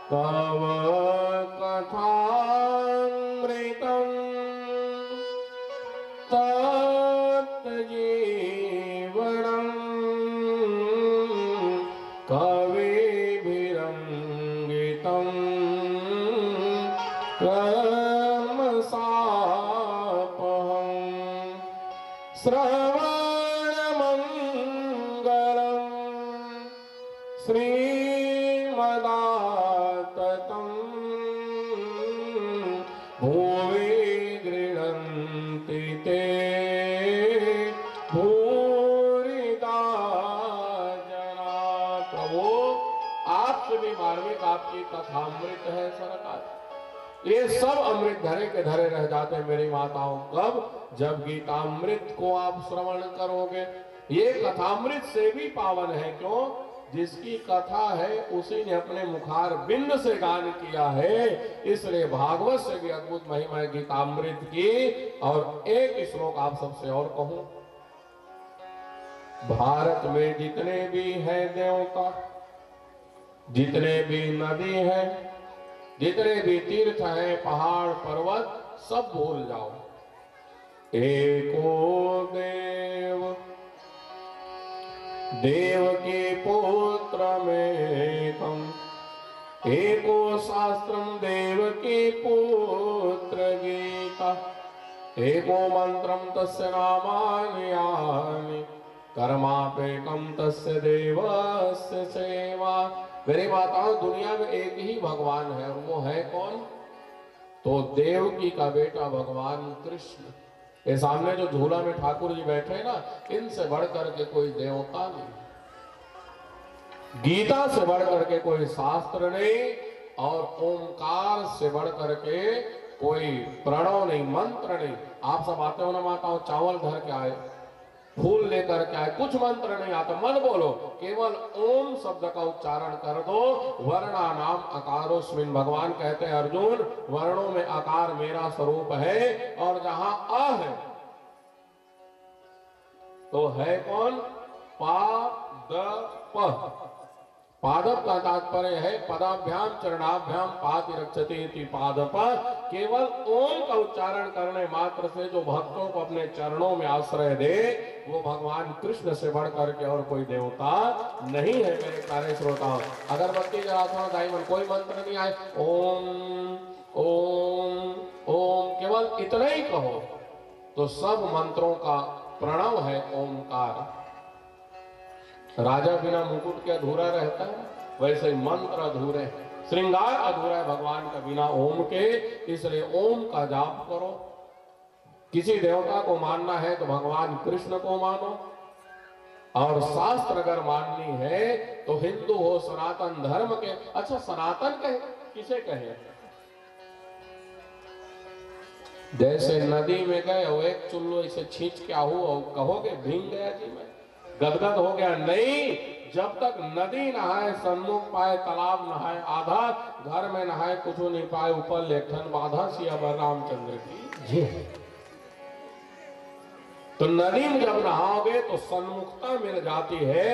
तव रमसापहं श्रवणमङ्गलम् श्रीमदाततं भुवि गृह्णन्ति ते भूरिदा जना। प्रभु आपसे भी मार्मिक आपकी कथामृत है सरकार। ये सब अमृत धरे के धरे रह जाते मेरी माताओं। कब? जब गीतामृत को आप श्रवण करोगे। ये कथामृत से भी पावन है। क्यों? जिसकी कथा है उसी ने अपने मुखार बिंद से गान किया है। इसलिए भागवत से भी अद्भुत महिमा है गीतामृत की। और एक श्लोक आप सबसे और कहूं, भारत में जितने भी हैं देवता, जितने भी नदी हैं, जितने भी तीर्थ हैं, पहाड़ पर्वत, सब भूल जाओ। एको देव देव के पुत्र में कम, एको शास्त्रम देव के पुत्र गीता, एको मंत्रम तस्य नामानि यानि, कर्मापेकम तस्य देवस्य सेवा। मेरी माताओं, दुनिया में एक ही भगवान है और वो है कौन? तो देवकी का बेटा भगवान कृष्ण। ये सामने जो झूला में ठाकुर जी बैठे हैं ना, इनसे बढ़कर के कोई देवता नहीं, गीता से बढ़कर के कोई शास्त्र नहीं, और ओंकार से बढ़कर के कोई प्रणव नहीं, मंत्र नहीं। आप सब आते हो ना माताओं, चावल धर के आए, फूल लेकर के आए, कुछ मंत्र नहीं आता, मन बोलो, केवल ओम शब्द का उच्चारण कर दो। वर्णा नाम अकारोस्मिन, भगवान कहते हैं अर्जुन, वर्णों में आकार मेरा स्वरूप है। और जहां अ है तो है कौन? पादप। पादप का तात्पर्य है पदाभ्याम चरणाभ्याम पाति रक्षते इति पादप। केवल ओम का उच्चारण करने मात्र से जो भक्तों को अपने चरणों में आश्रय दे, वो भगवान कृष्ण से बढ़ करके और कोई देवता नहीं है मेरे प्यारे श्रोताओं। अगरबत्ती जलाते हो दाईमन, कोई मंत्र नहीं आए, ओम ओम ओम, केवल इतना ही कहो तो सब मंत्रों का प्रणव है ओंकार। राजा बिना मुकुट के अधूरा रहता है, वैसे ही मंत्र अधूरे, श्रृंगार अधूरा है भगवान का बिना ओम के। इसलिए ओम का जाप करो। किसी देवता को मानना है तो भगवान कृष्ण को मानो, और शास्त्र अगर माननी है तो हिंदू हो, सनातन धर्म के। अच्छा, सनातन कहे किसे कहे? जैसे नदी में गए हो, एक चुल्लू इसे खींच के आहू और कहोगे भींग गया जी मैं, गदगद हो गया? नहीं, जब तक नदी नहाए सन्मुख पाए, तालाब नहाए आधा, घर में नहाए कुछ नहीं पाए, ऊपर लेखन बाधा सिया रामचंद्र की जी। तो नदी में जब नहाओगे तो सन्मुखता मिल जाती है।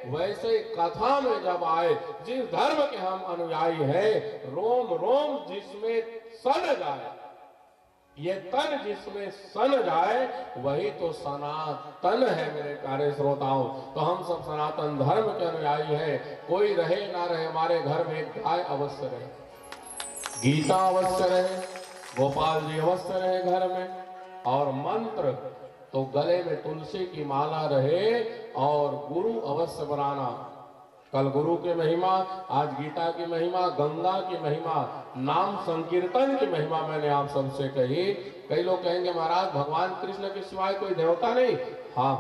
वैसे कथा में जब आए, जिस धर्म के हम अनुयायी हैं, रोम रोम जिसमें सन जाए, ये तन जिसमें सन जाए, वही तो सनातन है मेरे प्यारे श्रोताओं। तो हम सब सनातन धर्म के अनुयायी हैं। कोई रहे ना रहे, हमारे घर में एक गाय अवश्य रहे, गीता अवश्य रहे, गोपाल जी अवश्य रहे घर में, और मंत्र तो गले में तुलसी की माला रहे, और गुरु अवश्य बनाना। कल गुरु की महिमा, आज गीता की महिमा, गंगा की महिमा, नाम संकीर्तन की महिमा मैंने आप सबसे कही। कई लोग कहेंगे महाराज भगवान कृष्ण के सिवाय कोई देवता नहीं। हाँ,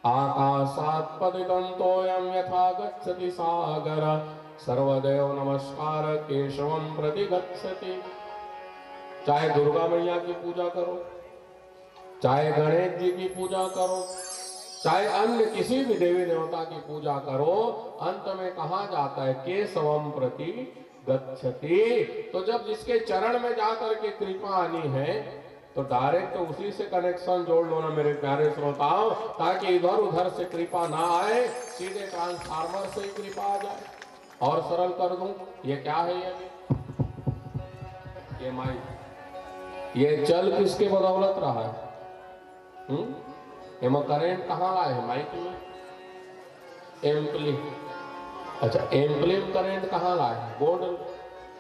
आकाशात् पतितं तोयं यथा गच्छति सागर, सर्वदेव नमस्कार केशवं प्रति गच्छति। चाहे दुर्गा मैया की पूजा करो, चाहे गणेश जी की पूजा करो, चाहे अन्य किसी भी देवी देवता की पूजा करो, अंत में कहा जाता है केशवम प्रति गच्छति। तो जब जिसके चरण में जाकर के कृपा आनी है तो डायरेक्ट तो उसी से कनेक्शन जोड़ लो ना मेरे प्यारे श्रोताओं, ताकि इधर उधर से कृपा ना आए, सीधे ट्रांसफार्मर से ही कृपा आ जाए। और सरल कर दूं, ये क्या है? ये माइक, ये चल किसके बदौलत रहा है? एमा करेंट कहाँ लाए है? माइक में एम्पली। अच्छा, एम्पली में करेंट कहाँ लाए? बोर्ड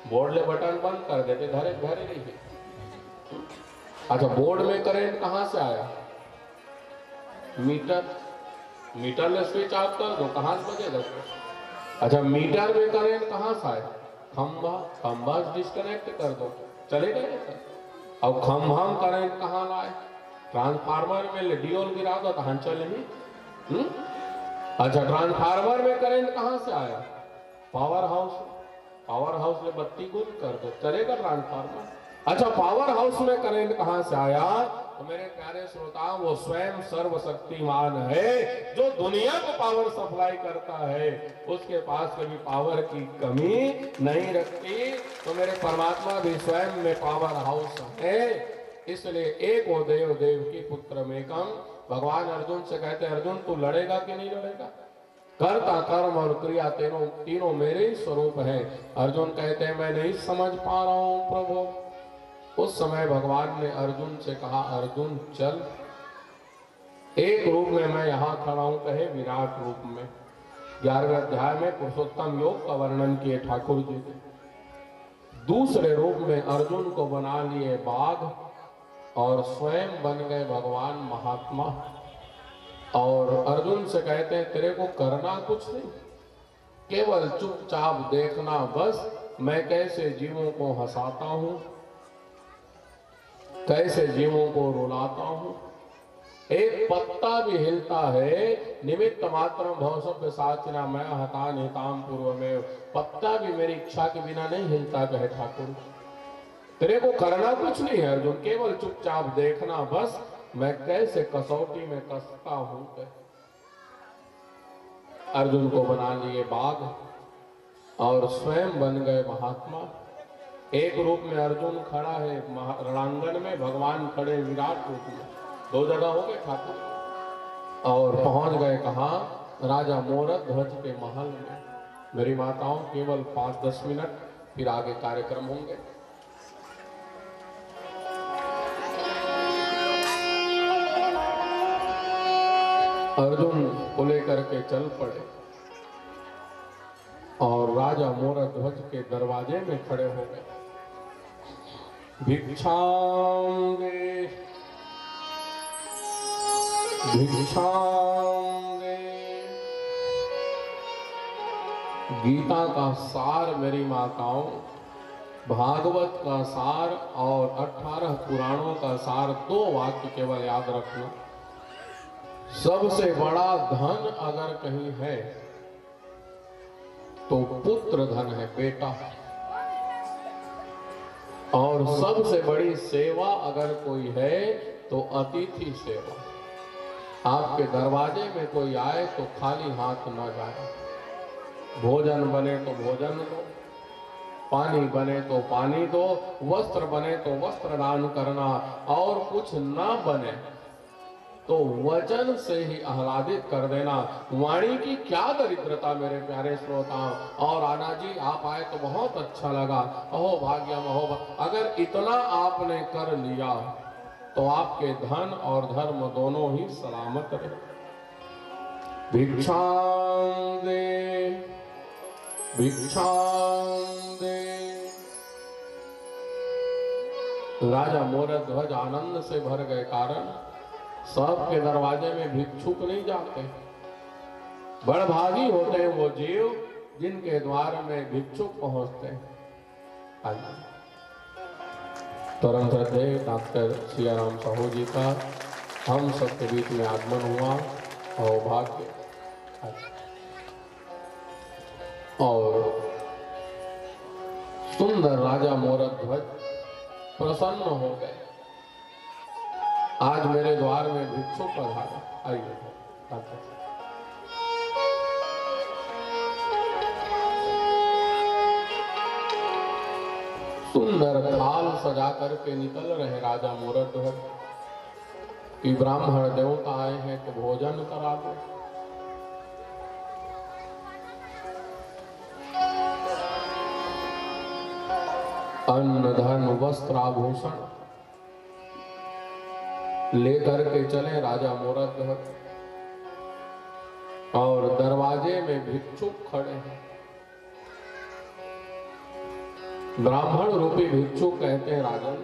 बोर्ड ले बटन बंद कर देते, घरे घरे रहिए। अच्छा, बोर्ड में करंट कहां से आया? मीटर में स्विच ऑफ कर दो, कहां से बजेगा? अच्छा, मीटर में करंट कहां से आया? खंभा डिस्कनेक्ट कर दो, चलेगा सर। अब खंभा में करंट कहां लाए? ट्रांसफार्मर में डियोल गिरा दो कहां चले ही। अच्छा, ट्रांसफार्मर में करंट कहां से आया? पावर हाउस में बत्ती गुल कर दो, चलेगा ट्रांसफार्मर। अच्छा, पावर हाउस में करंट कहां से आया? तो मेरे प्यारे श्रोता, वो स्वयं सर्वशक्तिमान है जो दुनिया को पावर सप्लाई करता है, उसके पास कभी पावर की कमी नहीं रखती। तो मेरे परमात्मा भी स्वयं में पावर हाउस है। इसलिए एक वो देव की पुत्र में कम। भगवान अर्जुन से कहते हैं, अर्जुन तू लड़ेगा कि नहीं लड़ेगा? कर्ता कर्म और क्रिया तीनों मेरे ही स्वरूप है। अर्जुन कहते हैं, मैं नहीं समझ पा रहा हूं प्रभु। उस समय भगवान ने अर्जुन से कहा, अर्जुन चल, एक रूप में मैं यहां खड़ा हूं, कहे विराट रूप में। 11वें अध्याय में पुरुषोत्तम योग का वर्णन किए ठाकुर जी ने। दूसरे रूप में अर्जुन को बना लिए बाघ और स्वयं बन गए भगवान महात्मा। और अर्जुन से कहते हैं, तेरे को करना कुछ नहीं, केवल चुपचाप देखना बस, मैं कैसे जीवों को हंसाता हूं, कैसे जीवों को रुलाता हूं। एक पत्ता भी हिलता है, निमित्त मात्र भव साचिना मैं हता निताम पूर्व में। पत्ता भी मेरी इच्छा के बिना नहीं हिलता, कहे ठाकुर। तेरे को करना कुछ नहीं है अर्जुन, केवल चुपचाप देखना बस, मैं कैसे कसौटी में कसता हूं। अर्जुन को बना लिए बाघ और स्वयं बन गए महात्मा। एक रूप में अर्जुन खड़ा है रणांगण में, भगवान खड़े विराट रूप में। दो जगह हो गए ठाकुर। और पहुंच गए कहां? राजा मोरद ध्वज के महल में। मेरी माताओं, केवल 5-10 मिनट, फिर आगे कार्यक्रम होंगे। अर्जुन को लेकर के चल पड़े और राजा मोरद ध्वज के दरवाजे में खड़े हो गए। भिक्षाम दे, भिक्षाम दे। गीता का सार मेरी माताओं, भागवत का सार और 18 पुराणों का सार, 2 वाक्य केवल याद रखना। सबसे बड़ा धन अगर कहीं है तो पुत्र धन है, बेटा। और सबसे बड़ी सेवा अगर कोई है तो अतिथि सेवा। आपके दरवाजे में कोई आए तो खाली हाथ न जाए। भोजन बने तो भोजन दो, पानी बने तो पानी दो, वस्त्र बने तो वस्त्र दान करना, और कुछ ना बने तो वचन से ही आह्लादित कर देना। वाणी की क्या दरिद्रता मेरे प्यारे श्रोताओं। और आना जी आप आए तो बहुत अच्छा लगा, अहो भाग्यम अहो। अगर इतना आपने कर लिया तो आपके धन और धर्म दोनों ही सलामत रहे। भिक्षाम दे, भिक्षाम दे। राजा मोरद ध्वज आनंद से भर गए, कारण सबके दरवाजे में भिक्षुक नहीं जाते। बड़भागी होते हैं वो जीव जिनके द्वार में भिक्षुक पहुंचते हैं। परम श्रद्धे डॉक्टर सियाराम साहू जी का हम सबके बीच में आगमन हुआ और भाग्य। और सुंदर राजा मोरद ध्वज प्रसन्न हो गए। आज मेरे द्वार में भिक्षुक पधारा। आइए सुंदर थाल सजा करके निकल रहे राजा मोरद ध्वज कि ब्राह्मण देवता आए हैं तो भोजन करा दो। अन्न धन वस्त्र आभूषण लेकर के चले राजा मोरद ध्वज, और दरवाजे में भिक्षुक खड़े हैं। ब्राह्मण रूपी भिक्षु कहते हैं, राजन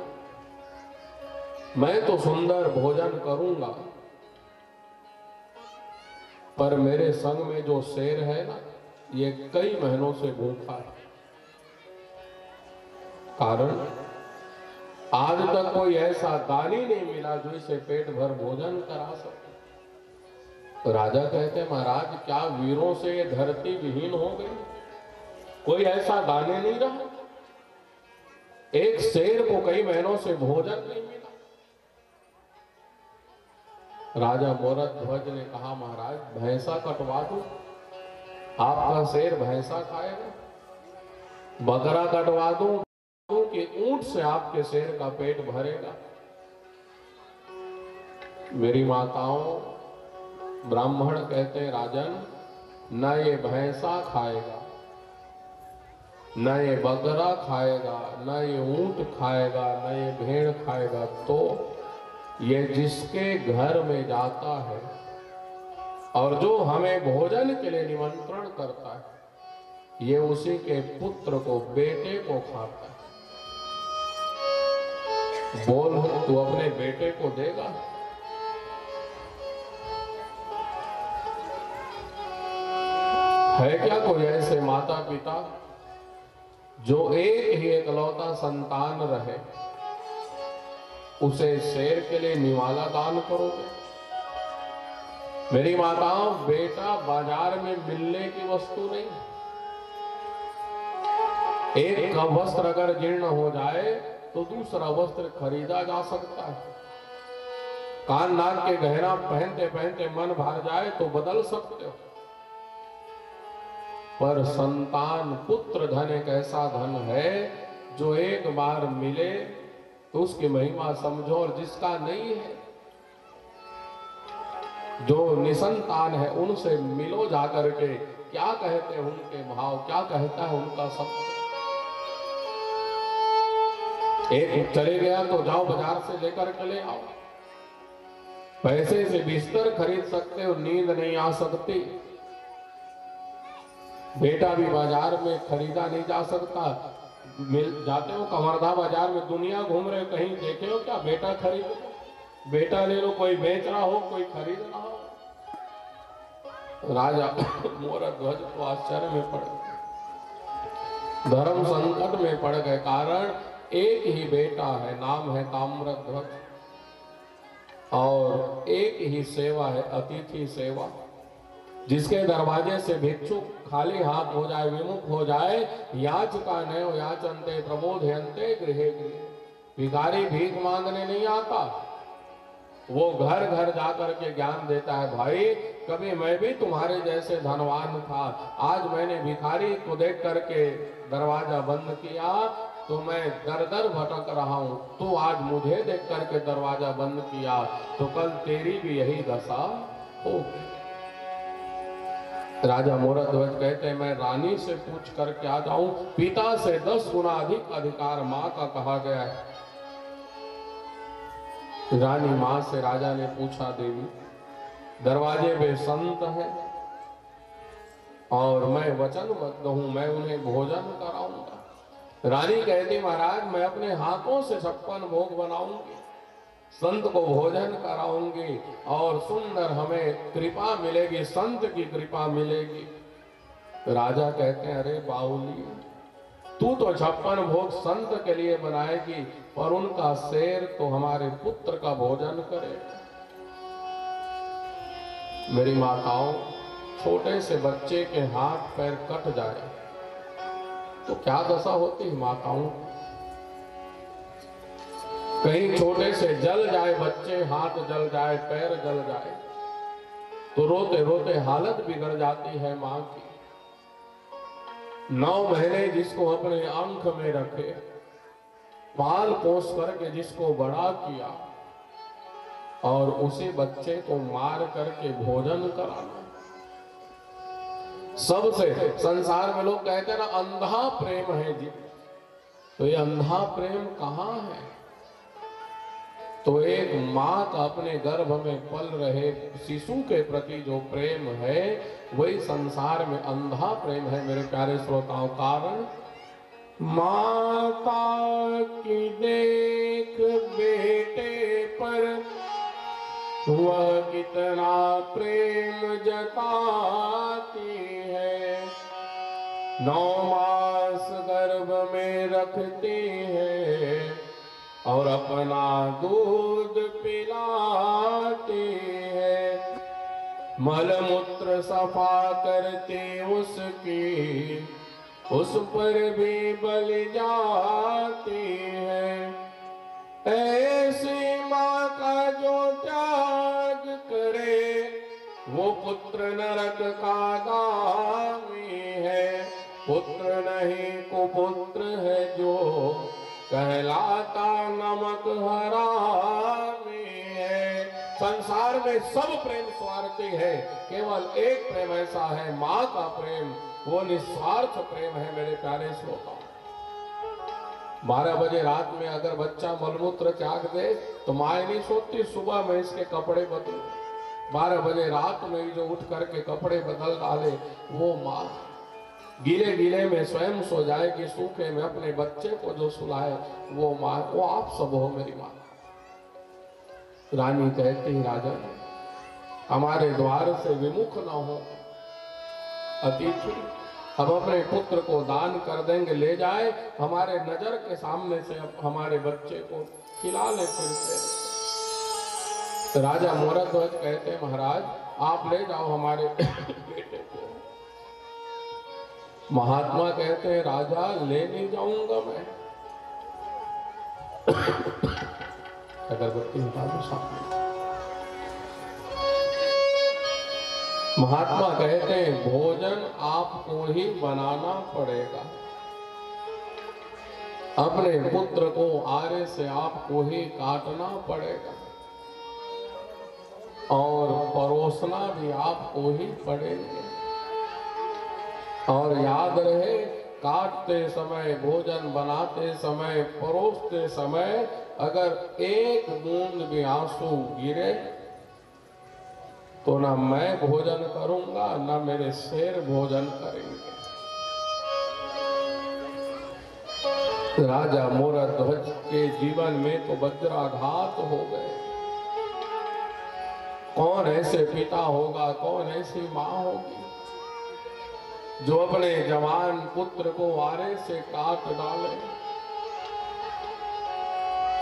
मैं तो सुंदर भोजन करूंगा, पर मेरे संग में जो शेर है ना, ये कई महीनों से भूखा है। कारण आज तक कोई ऐसा दानी नहीं मिला जो इसे पेट भर भोजन करा सके। तो राजा कहते हैं, महाराज क्या वीरों से ये धरती विहीन हो गई? कोई ऐसा दाने नहीं रहा, एक शेर को कई महीनों से भोजन नहीं मिला। राजा मोरध्वज ने कहा, महाराज भैंसा कटवा दूं, आपका शेर भैंसा खाएगा? बकरा कटवा दूं कि ऊंट से आपके शेर का पेट भरेगा? मेरी माताओं, ब्राह्मण कहते हैं, राजन न ये भैंसा खाएगा, न ये बकरा खाएगा, न ये ऊंट खाएगा, न ये भेड़ खाएगा, तो ये जिसके घर में जाता है और जो हमें भोजन के लिए निमंत्रण करता है, ये उसी के पुत्र को, बेटे को खाता है। बोल, तू अपने बेटे को देगा? है क्या कोई ऐसे माता पिता जो एक ही एकलौता संतान रहे, उसे शेर के लिए निवाला दान करोगे? मेरी माताओं, बेटा बाजार में मिलने की वस्तु नहीं। एक का वस्त्र अगर जीर्ण हो जाए तो दूसरा वस्त्र खरीदा जा सकता है। कान नाक के गहना पहनते पहनते मन भर जाए तो बदल सकते हो, पर संतान, पुत्र धन एक ऐसा धन है जो एक बार मिले तो उसकी महिमा समझो। और जिसका नहीं है, जो निसंतान है, उनसे मिलो जाकर के। क्या कहते हैं उनके भाव, क्या कहता है उनका शब्द? एक चले गया तो जाओ बाजार से लेकर के ले आओ। पैसे से बिस्तर खरीद सकते हो, नींद नहीं आ सकती। बेटा भी बाजार में खरीदा नहीं जा सकता। मिल जाते हो कवर्धा बाजार में, दुनिया घूम रहे हो, कहीं देखे हो क्या बेटा खरीद लो, बेटा ले लो, कोई बेच रहा हो, कोई खरीद रहा हो। राजा मोरध्वज को आश्चर्य में पड़ गए, धर्म संकट में पड़ गए। कारण एक ही बेटा है, नाम है ताम्रध्वज, और एक ही सेवा है, अतिथि सेवा। जिसके दरवाजे से भिक्षु खाली हाथ हो जाए, विमुख हो जाए, याचका नयो याचन्ते प्रबोधयन्ते गृहे गृहे। भिखारी भीख मांगने नहीं आता, वो घर घर जाकर के ज्ञान देता है। भाई, कभी मैं भी तुम्हारे जैसे धनवान था, आज मैंने भिखारी को देख करके दरवाजा बंद किया तो मैं दर दर भटक रहा हूं। तू आज मुझे देख करके दरवाजा बंद किया तो कल तेरी भी यही दशा होगी। राजा मोरध्वज कहते हैं, मैं रानी से पूछ कर क्या जाऊं, पिता से 10 गुना अधिक अधिकार मां का कहा गया है। रानी मां से राजा ने पूछा, देवी दरवाजे पे संत है और मैं वचनबद्ध हूं, मैं उन्हें भोजन कराऊंगा। रानी कहती, महाराज मैं अपने हाथों से 56 भोग बनाऊंगी, संत को भोजन कराऊंगी और सुंदर हमें कृपा मिलेगी, संत की कृपा मिलेगी। राजा कहते हैं, अरे बाहुली, तू तो 56 भोग संत के लिए बनाएगी, पर उनका शेर तो हमारे पुत्र का भोजन करेगा। मेरी माताओं, छोटे से बच्चे के हाथ पैर कट जाए तो क्या दशा होती है माताओं? कहीं छोटे से जल जाए बच्चे, हाथ जल जाए, पैर जल जाए, तो रोते रोते हालत बिगड़ जाती है मां की। 9 महीने जिसको अपने आंख में रखे, पाल पोस करके जिसको बड़ा किया, और उसी बच्चे को मार करके भोजन कराना। सबसे संसार में लोग कहते हैं ना, अंधा प्रेम है जी, तो ये अंधा प्रेम कहां है? तो एक मां का अपने गर्भ में पल रहे शिशु के प्रति जो प्रेम है, वही संसार में अंधा प्रेम है मेरे प्यारे श्रोताओं। कारण माता की देख बेटे पर वह कितना प्रेम जताती है। 9 मास गर्भ में रखती है और अपना दूध पिलाती है। मलमूत्र सफा करती उसकी, उस पर भी बल जाती है। ऐसी माँ का जो त्याग करे वो पुत्र नरक का गामी है। पुत्र नहीं कुपुत्र है जो कहलाता नमक हरामी है। संसार में सब प्रेम स्वार्थी है, केवल एक प्रेम ऐसा है माँ का प्रेम, वो निस्वार्थ प्रेम है। मेरे प्यारे श्रोताओ, 12 बजे रात में अगर बच्चा मलमूत्र त्याग दे तो माँ नहीं सोचती सुबह में इसके कपड़े बदलूं। 12 बजे रात में जो उठ करके कपड़े बदल डाले वो माँ गीले गीले में स्वयं सो जाएगी, सूखे में अपने बच्चे को जो सुलाए वो माँ। वो आप सब हो मेरी माँ। रानी कहती राजा हमारे द्वार से विमुख न हो अतिथि, हम अपने पुत्र को दान कर देंगे, ले जाए हमारे नजर के सामने से हमारे बच्चे को खिला ले फिर से। राजा मोरध्वज कहते महाराज आप ले जाओ हमारे बेटे को। महात्मा कहते हैं राजा ले नहीं जाऊंगा मैं। अगरबत्ती हटा दो सामने। महात्मा कहते हैं भोजन आपको ही बनाना पड़ेगा, अपने पुत्र को आरे से आपको ही काटना पड़ेगा और परोसना भी आपको ही पड़ेगा। और याद रहे काटते समय, भोजन बनाते समय, परोसते समय अगर एक बूंद भी आंसू गिरे तो ना मैं भोजन करूंगा ना मेरे शेर भोजन करेंगे। राजा मोरध्वज के जीवन में तो वज्राघात हो गए। कौन ऐसे पिता होगा, कौन ऐसी माँ होगी जो अपने जवान पुत्र को आरे से काट डाले,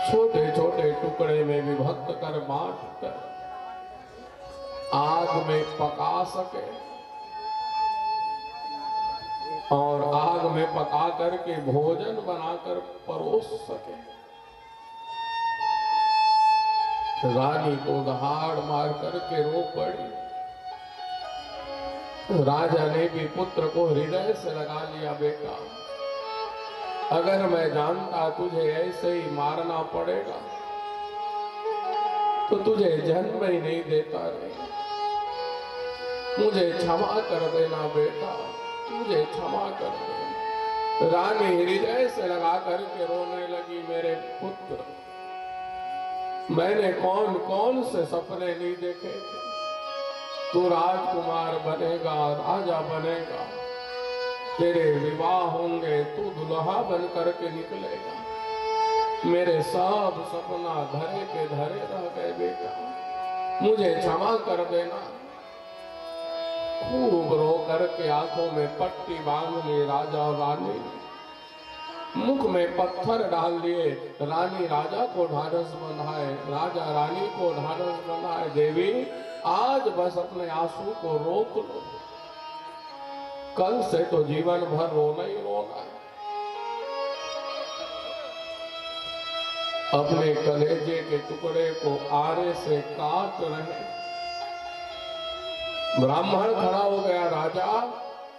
छोटे छोटे टुकड़े में विभक्त कर बांट कर आग में पका सके और आग में पका करके भोजन बनाकर परोस सके। रानी को दहाड़ मार करके रो पड़ी। राजा ने भी पुत्र को हृदय से लगा लिया, बेटा अगर मैं जानता तुझे ऐसे ही मारना पड़ेगा तो तुझे जन्म ही नहीं देता रे। मुझे क्षमा कर देना बेटा, मुझे क्षमा कर दे। रानी हृदय से लगा करके रोने लगी, मेरे पुत्र मैंने कौन कौन से सपने नहीं देखे थे। तू राजकुमार बनेगा, राजा बनेगा, तेरे विवाह होंगे, तू दुल्हा बन करके निकलेगा। मेरे सब सपना धरे के धरे रह गए बेटा, मुझे क्षमा कर देना। खूब रो करके आंखों में पट्टी बांध ली राजा और रानी, मुख में पत्थर डाल दिए। रानी राजा को ढाढ़स बंधाए, राजा रानी को ढाढ़स बंधाए। देवी आज बस अपने आंसू को रोक लो, कल से तो जीवन भर रोना ही रोना है। अपने कलेजे के टुकड़े को आरे से काट रहे। ब्राह्मण खड़ा हो गया, राजा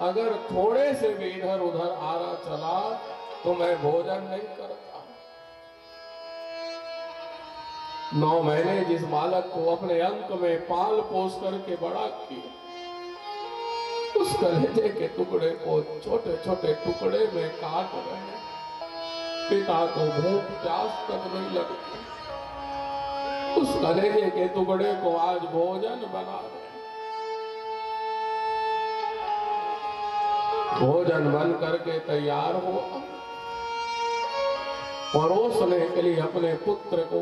अगर थोड़े से भी इधर उधर आरा चला तो मैं भोजन नहीं करता। 9 महीने जिस बालक को अपने अंक में पाल पोस करके बड़ा किया, उस कलेजे के टुकड़े को छोटे छोटे टुकड़े में काट रहे। पिता को भूख प्यास तक नहीं लगती, उस कलेजे के टुकड़े को आज भोजन बना रहे। भोजन बन करके तैयार हुआ। परोसने के लिए अपने पुत्र को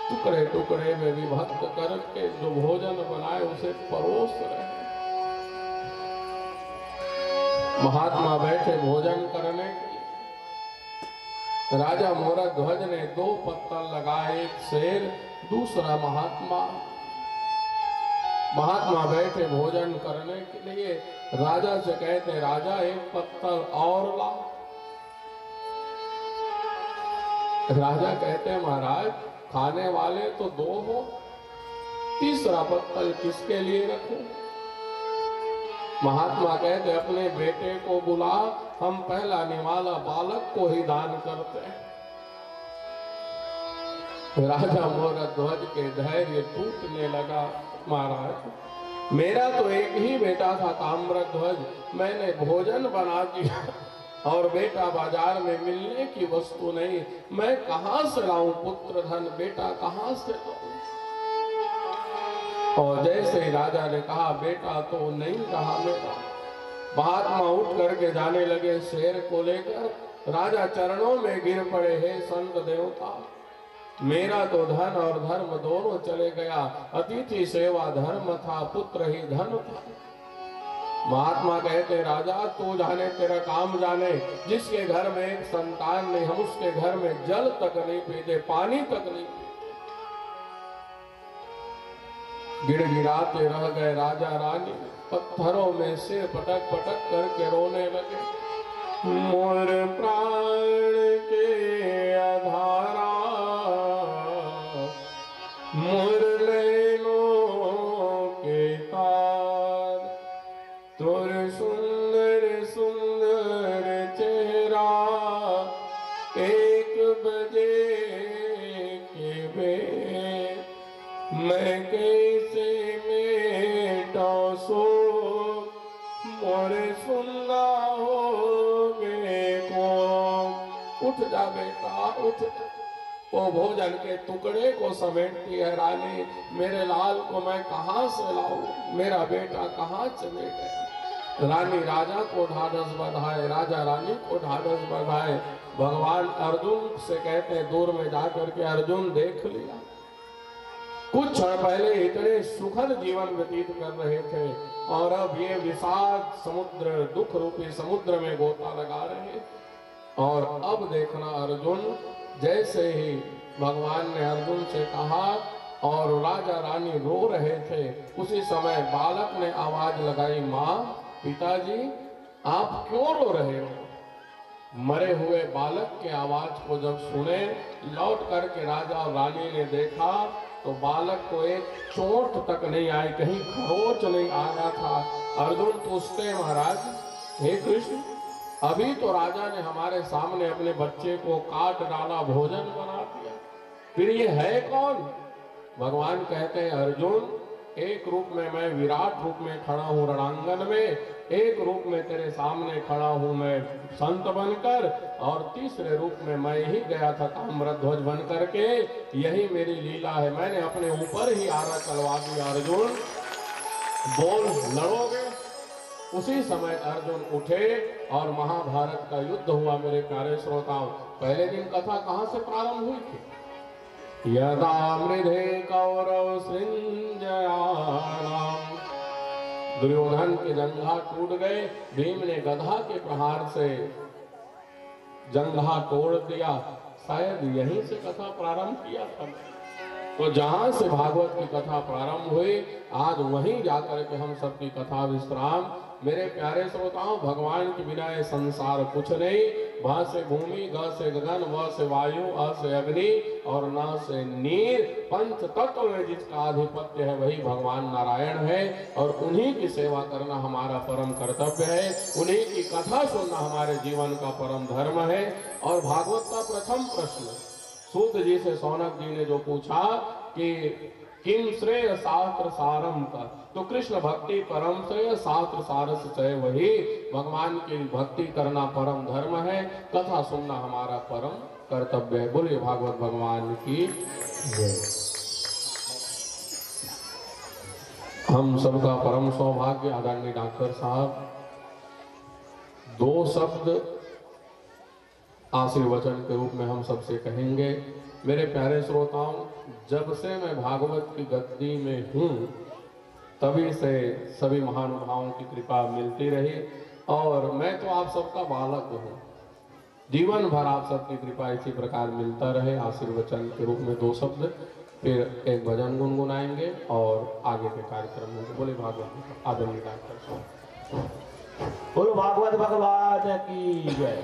टुकड़े टुकड़े में विभक्त करके जो भोजन बनाए उसे परोस रहे। महात्मा बैठे भोजन करने के लिए। राजा मोहर ध्वज ने 2 पत्तल लगाए, एक शेर दूसरा महात्मा। महात्मा बैठे भोजन करने के लिए। राजा से कहते, राजा 1 पत्तल और ला। राजा कहते, महाराज खाने वाले तो 2 हो, तीसरा पत्तल किसके लिए रखूं? महात्मा कहते, अपने बेटे को बुला, हम पहला निवाला बालक को ही दान करते हैं। राजा मोहर ध्वज के धैर्य टूटने लगा। महाराज मेरा तो एक ही बेटा था ताम्रध्वज, मैंने भोजन बना दिया और बेटा बाजार में मिलने की वस्तु नहीं, मैं कहां से लाऊं पुत्र धन, बेटा कहां से लाऊं? और जैसे ही राजा ने कहा बेटा तो नहीं रहा मेरा, महात्मा उठ करके जाने लगे शेर को लेकर। राजा चरणों में गिर पड़े, हे संत देवता, मेरा तो धन और धर्म दोनों चले गया, अतिथि सेवा धर्म था, पुत्र ही धन था। महात्मा कहते, राजा तू जाने तेरा काम जाने, जिसके घर में एक संतान नहीं, हम उसके घर में जल तक नहीं पीते, पानी तक नहीं पीते। गिड़गिड़ाते रह गए राजा रानी, पत्थरों में सिर पटक पटक करके रोने लगे। मोर प्राण के आधारा, मोर नैनों के तार, तोर सुंदर सुंदर चेहरा, 1 बजे के बेर, मैं कैसे मेटा सो, मोरे सुनना होगे को। उठ जा बेटा उठ जा। वो भोजन के टुकड़े को समेटती है रानी, मेरे लाल को मैं कहां से लाऊं, मेरा बेटा कहां चले गया। रानी राजा को ढाढ़स बंधाए, राजा रानी को ढाढ़स बंधाए। भगवान अर्जुन से कहते, दूर में जाकर के अर्जुन देख लिया, कुछ क्षण पहले इतने सुखद जीवन व्यतीत कर रहे थे और अब ये विषाद समुद्र, दुख रूपी समुद्र में गोता लगा रहे। और अब देखना अर्जुन, जैसे ही भगवान ने अर्जुन से कहा और राजा रानी रो रहे थे, उसी समय बालक ने आवाज लगाई, माँ पिताजी आप क्यों रो रहे हो? मरे हुए बालक के आवाज को जब सुने, लौट करके राजा और रानी ने देखा तो बालक को एक चोट तक नहीं आई, कहीं खरोच नहीं आया था। अर्जुन पूछते, महाराज हे कृष्ण, अभी तो राजा ने हमारे सामने अपने बच्चे को काट डाला, भोजन बना दिया, फिर ये है कौन? भगवान कहते हैं, अर्जुन एक रूप में मैं विराट रूप में खड़ा हूँ रणांगन में, एक रूप में तेरे सामने खड़ा हूँ मैं संत बनकर, और तीसरे रूप में मैं ही गया था ताम्रध्वज बन करके। यही मेरी लीला है, मैंने अपने ऊपर ही आरा चलवा दिया। अर्जुन बोल लड़ोगे? उसी समय अर्जुन उठे और महाभारत का युद्ध हुआ। मेरे प्यारे श्रोताओं, पहले दिन कथा कहाँ से प्रारंभ हुई थी? यदा मृधे कौरव सृंजयानाम, दुर्योधन के जंघा टूट गए, भीम ने गधा के प्रहार से जंघा तोड़ दिया। शायद यहीं से कथा प्रारंभ किया था। तो जहां से भागवत की कथा प्रारंभ हुई, आज वहीं जाकर के हम सबकी कथा विश्राम। मेरे प्यारे श्रोताओं, भगवान के बिना ये संसार कुछ नहीं। भ से भूमि, ग से गगन, व से वायु, अ से अग्नि और न से नीर, पंच तत्व में जिसका आधिपत्य है वही भगवान नारायण है, और उन्हीं की सेवा करना हमारा परम कर्तव्य है। उन्हीं की कथा सुनना हमारे जीवन का परम धर्म है। और भागवत का प्रथम प्रश्न सूत जी से सौनक जी ने जो पूछा कि किम श्रेय शास्त्र सारम का, तो कृष्ण भक्ति परम श्रेय, शास्त्र सारस से वही। भगवान की भक्ति करना परम धर्म है, कथा सुनना हमारा परम कर्तव्य है। बोलिए भागवत भगवान की जय। हम सबका परम सौभाग्य, आदरणीय डॉक्टर साहब 2 शब्द आशीर्वचन के रूप में हम सबसे कहेंगे। मेरे प्यारे श्रोताओं, जब से मैं भागवत की गद्दी में हूँ तभी से सभी महानुभावों की कृपा मिलती रही और मैं तो आप सबका बालक हूँ। जीवन भर आप सबकी कृपा इसी प्रकार मिलता रहे। आशीर्वचन के रूप में 2 शब्द, फिर एक भजन गुनगुनाएंगे और आगे के कार्यक्रम में बोले भागवत आदरणीय डॉक्टर साहब। बोलो भागवत भगवान की जय।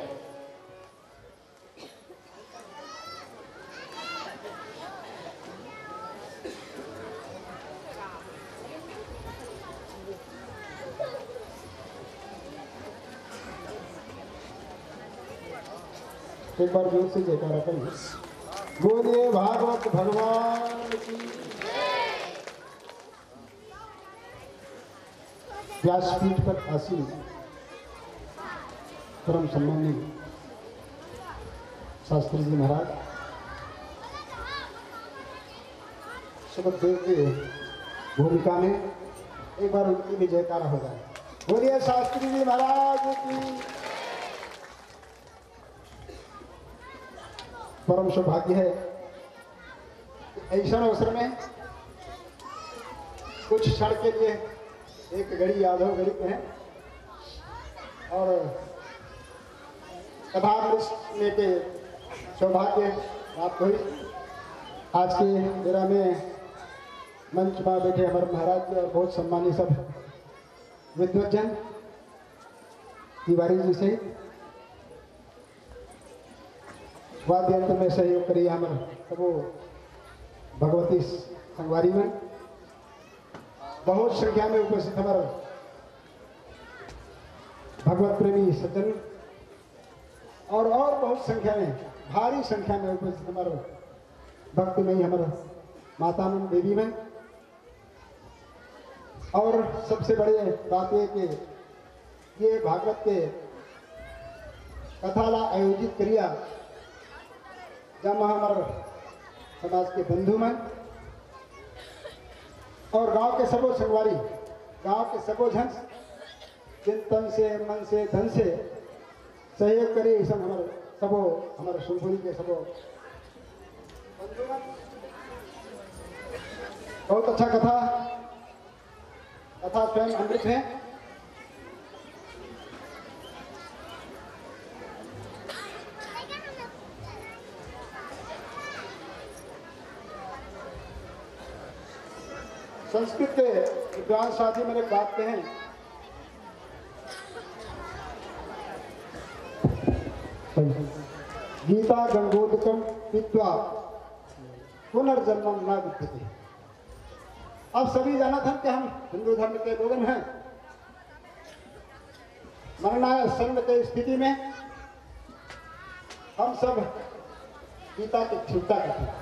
एक बार जोर से जयकारा करें। बोलिए भागवत भगवान की। व्यासपीठ पर आसीन परम सम्मानीय शास्त्री जी महाराज, सुखदेव की भूमिका में एक बार उनकी भी जयकारा हो जाए। बोलिए शास्त्री जी महाराज की। परम सौभाग्य है ऐसा अवसर में कुछ क्षण के लिए एक घड़ी यादव घड़ी पे है और कथा सुनने के सौभाग्य प्राप्त हुई। आज के मेरा में मंच पर बैठे हमारे महाराज जी और बहुत सम्मानित सब विद्वजन तिवारी जी से वाद्य यंत्र में सहयोग करिए हमारे सबो भगवती संगवारी में बहुत संख्या में उपस्थित हमारे भगवत प्रेमी सज्जन और बहुत संख्या में भारी संख्या में उपस्थित हमारे भक्तिमयी हमारे मातानंद देवी में। और सबसे बड़े बात है कि ये भागवत के कथाला आयोजित करिया जब हमारे समाज के बंधु में और गांव के सबो संगवारी, गांव के सबो जन जिन तन से मन से धन से सहयोग करे ऐसा हमारे सबो हमारे शिवपुरी के सबो बंधु में बहुत अच्छा कथा स्वयं अमृत है। संस्कृत के विद्वान साथी मेरे बात कहें, गीता गंगोदकम पीत्वा पुनर्जन्म न विद्यते। अब सभी जाना था कि हम हिंदू धर्म के लोग हैं, मरणासन के स्थिति में हम सब गीता की चिंता करते हैं।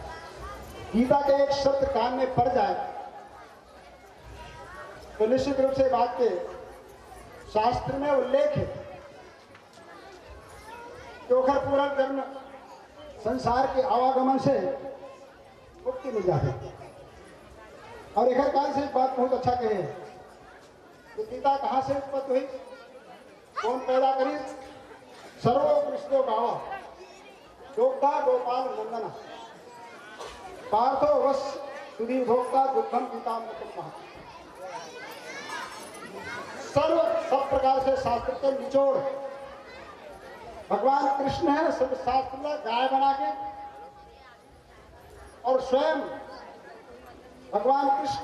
गीता के एक शब्द कान में पड़ जाए तो निश्चित रूप से बात के शास्त्र में उल्लेख है कि ओखर पूरा जन्म संसार के आवागमन से मुक्ति मिल जाती है। और एक काल से एक बात बहुत अच्छा कहे कि गीता कहाँ से उत्पत्ति हुई, कौन पैदा करी। सर्वोत्कृष्टो गावा योगदा गोपाल नंदना पार्थो वश सुधी भोक्ता दुर्गम गीता महा। सर्व सब प्रकार से शास्त्र के निचोड़ भगवान कृष्ण है। सब शास्त्र में गाय बना के और स्वयं भगवान कृष्ण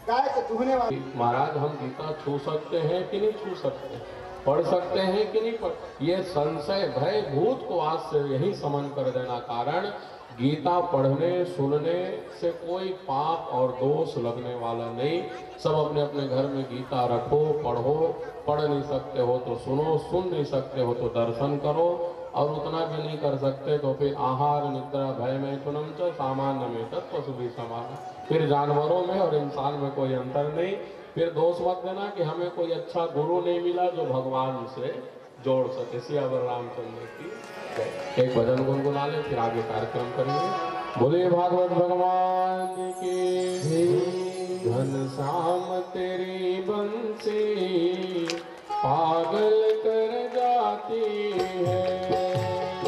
गाय के दुहने वाले। महाराज, हम गीता छू सकते हैं कि नहीं छू सकते, पढ़ सकते हैं कि नहीं पढ़, ये संशय भय भूत को आज से यही समन कर देना। कारण गीता पढ़ने सुनने से कोई पाप और दोष लगने वाला नहीं। सब अपने अपने घर में गीता रखो, पढ़ो। पढ़ नहीं सकते हो तो सुनो, सुन नहीं सकते हो तो दर्शन करो, और उतना भी नहीं कर सकते तो फिर आहार निद्रा भय में चुनम च सामान्य में तत्व भी समान। फिर जानवरों में और इंसान में कोई अंतर नहीं। फिर दोष मत देना कि हमें कोई अच्छा गुरु नहीं मिला जो भगवान से जोड़ सके। सियावर रामचंद्र की एक भजन गुनगुना ले, फिर आगे कार्यक्रम करेंगे। बोले भागवत भगवान की। घनश्याम तेरी बंसी पागल कर जाती है।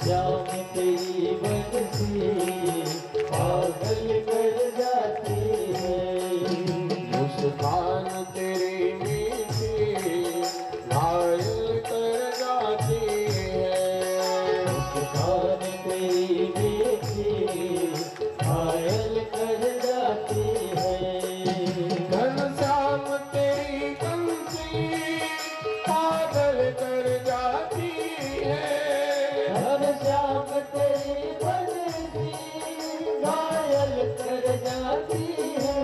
श्याम तेरी बंसी पागल कर जाती है। मुस्कान तेरी मीठी घायल कर जाती है। मुस्कान तेरी मीठी घायल कर जाती है। घनश्याम तेरी कंसी पागल कर जाती है। घनश्याम तेरी बंसी घायल कर जाती है।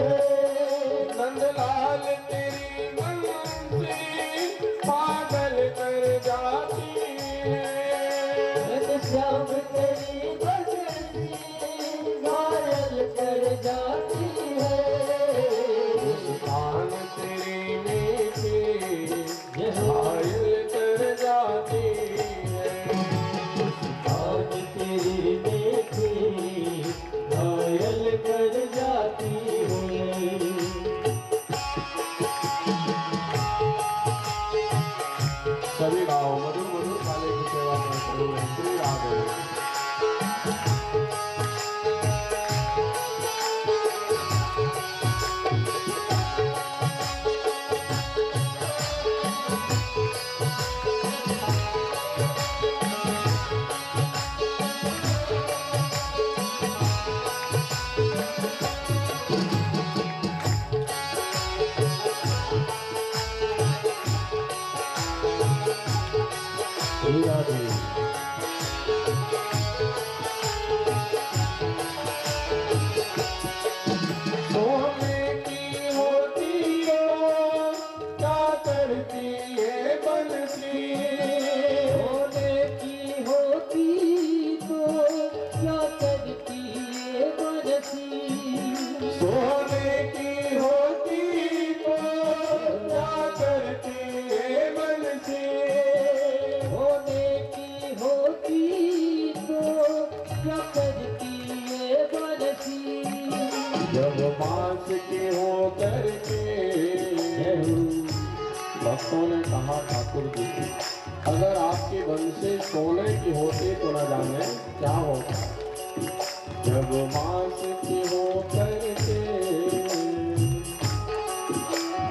नंदलाल तेरी बंसी पागल कर जाती है। घनश्याम तेरी बंसी घायल कर जाती है। मुस्कान तेरी मीठी घायल कर जाती है। आज तेरी मीठी घायल कर जाती है। सभी गाओ मधुर मधुर काले की सेवा करते हुए श्री राधे। श्री राधे। सोने की होती हो क्या करती है बंसी। सोने की होती तो क्या करती ये बंसी। सोने की होती तो क्या करती है बंसी। सोने की होती तो क्या करती ये बंसी। जब बांस के हो करके भक्तों ने कहा ठाकुर जी अगर आपकी बंसी सोने की होती तो न जाने क्या होता। जब बांस की हो करके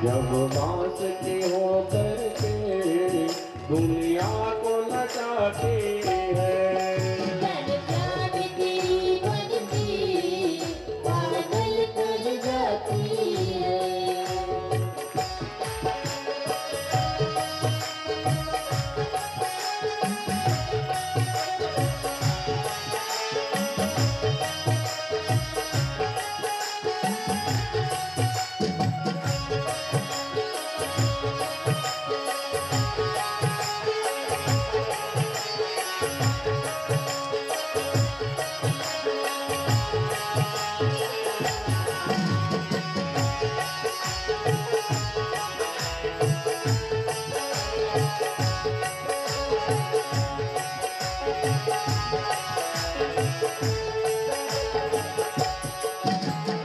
जब बांस की हो करके दुनिया को नचाती है। घनश्याम तेरी बंसी पागल कर जाती है।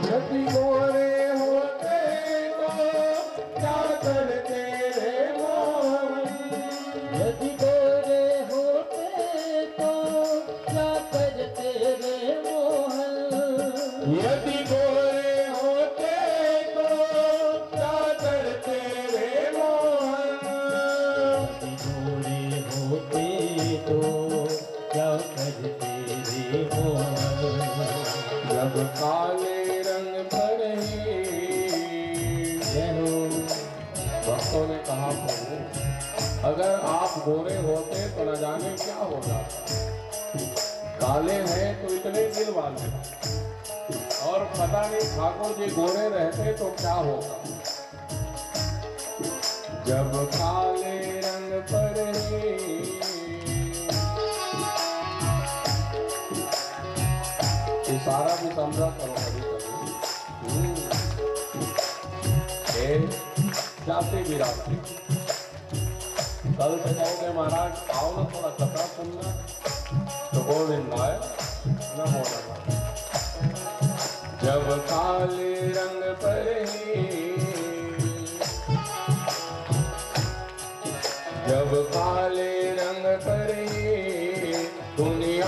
यदि गोरे होते तो क्या करते रे मोहन। यदि गोरे होते तो क्या करते रे मोहन। यदि गोरे होते तो क्या करते रे मोहन। गोरे होते तो क्या करते रे मोहन। जब काले रंग पर भक्तों ने कहा प्रभु अगर आप गोरे होते तो न जाने क्या हो जाता। काले हैं तो इतने दिल वाले और पता नहीं ठाकुर जी गोरे रहते तो क्या होगा। जब काले रंग पर इशारा भी समझा करो कभी कभी। जाते भी रास्ते कल से कहोगे महाराज आओ ना थोड़ा कथा सुनना तो गोविंद आए न बोलना। जब काले रंग पर जब काले रंग पर दुनिया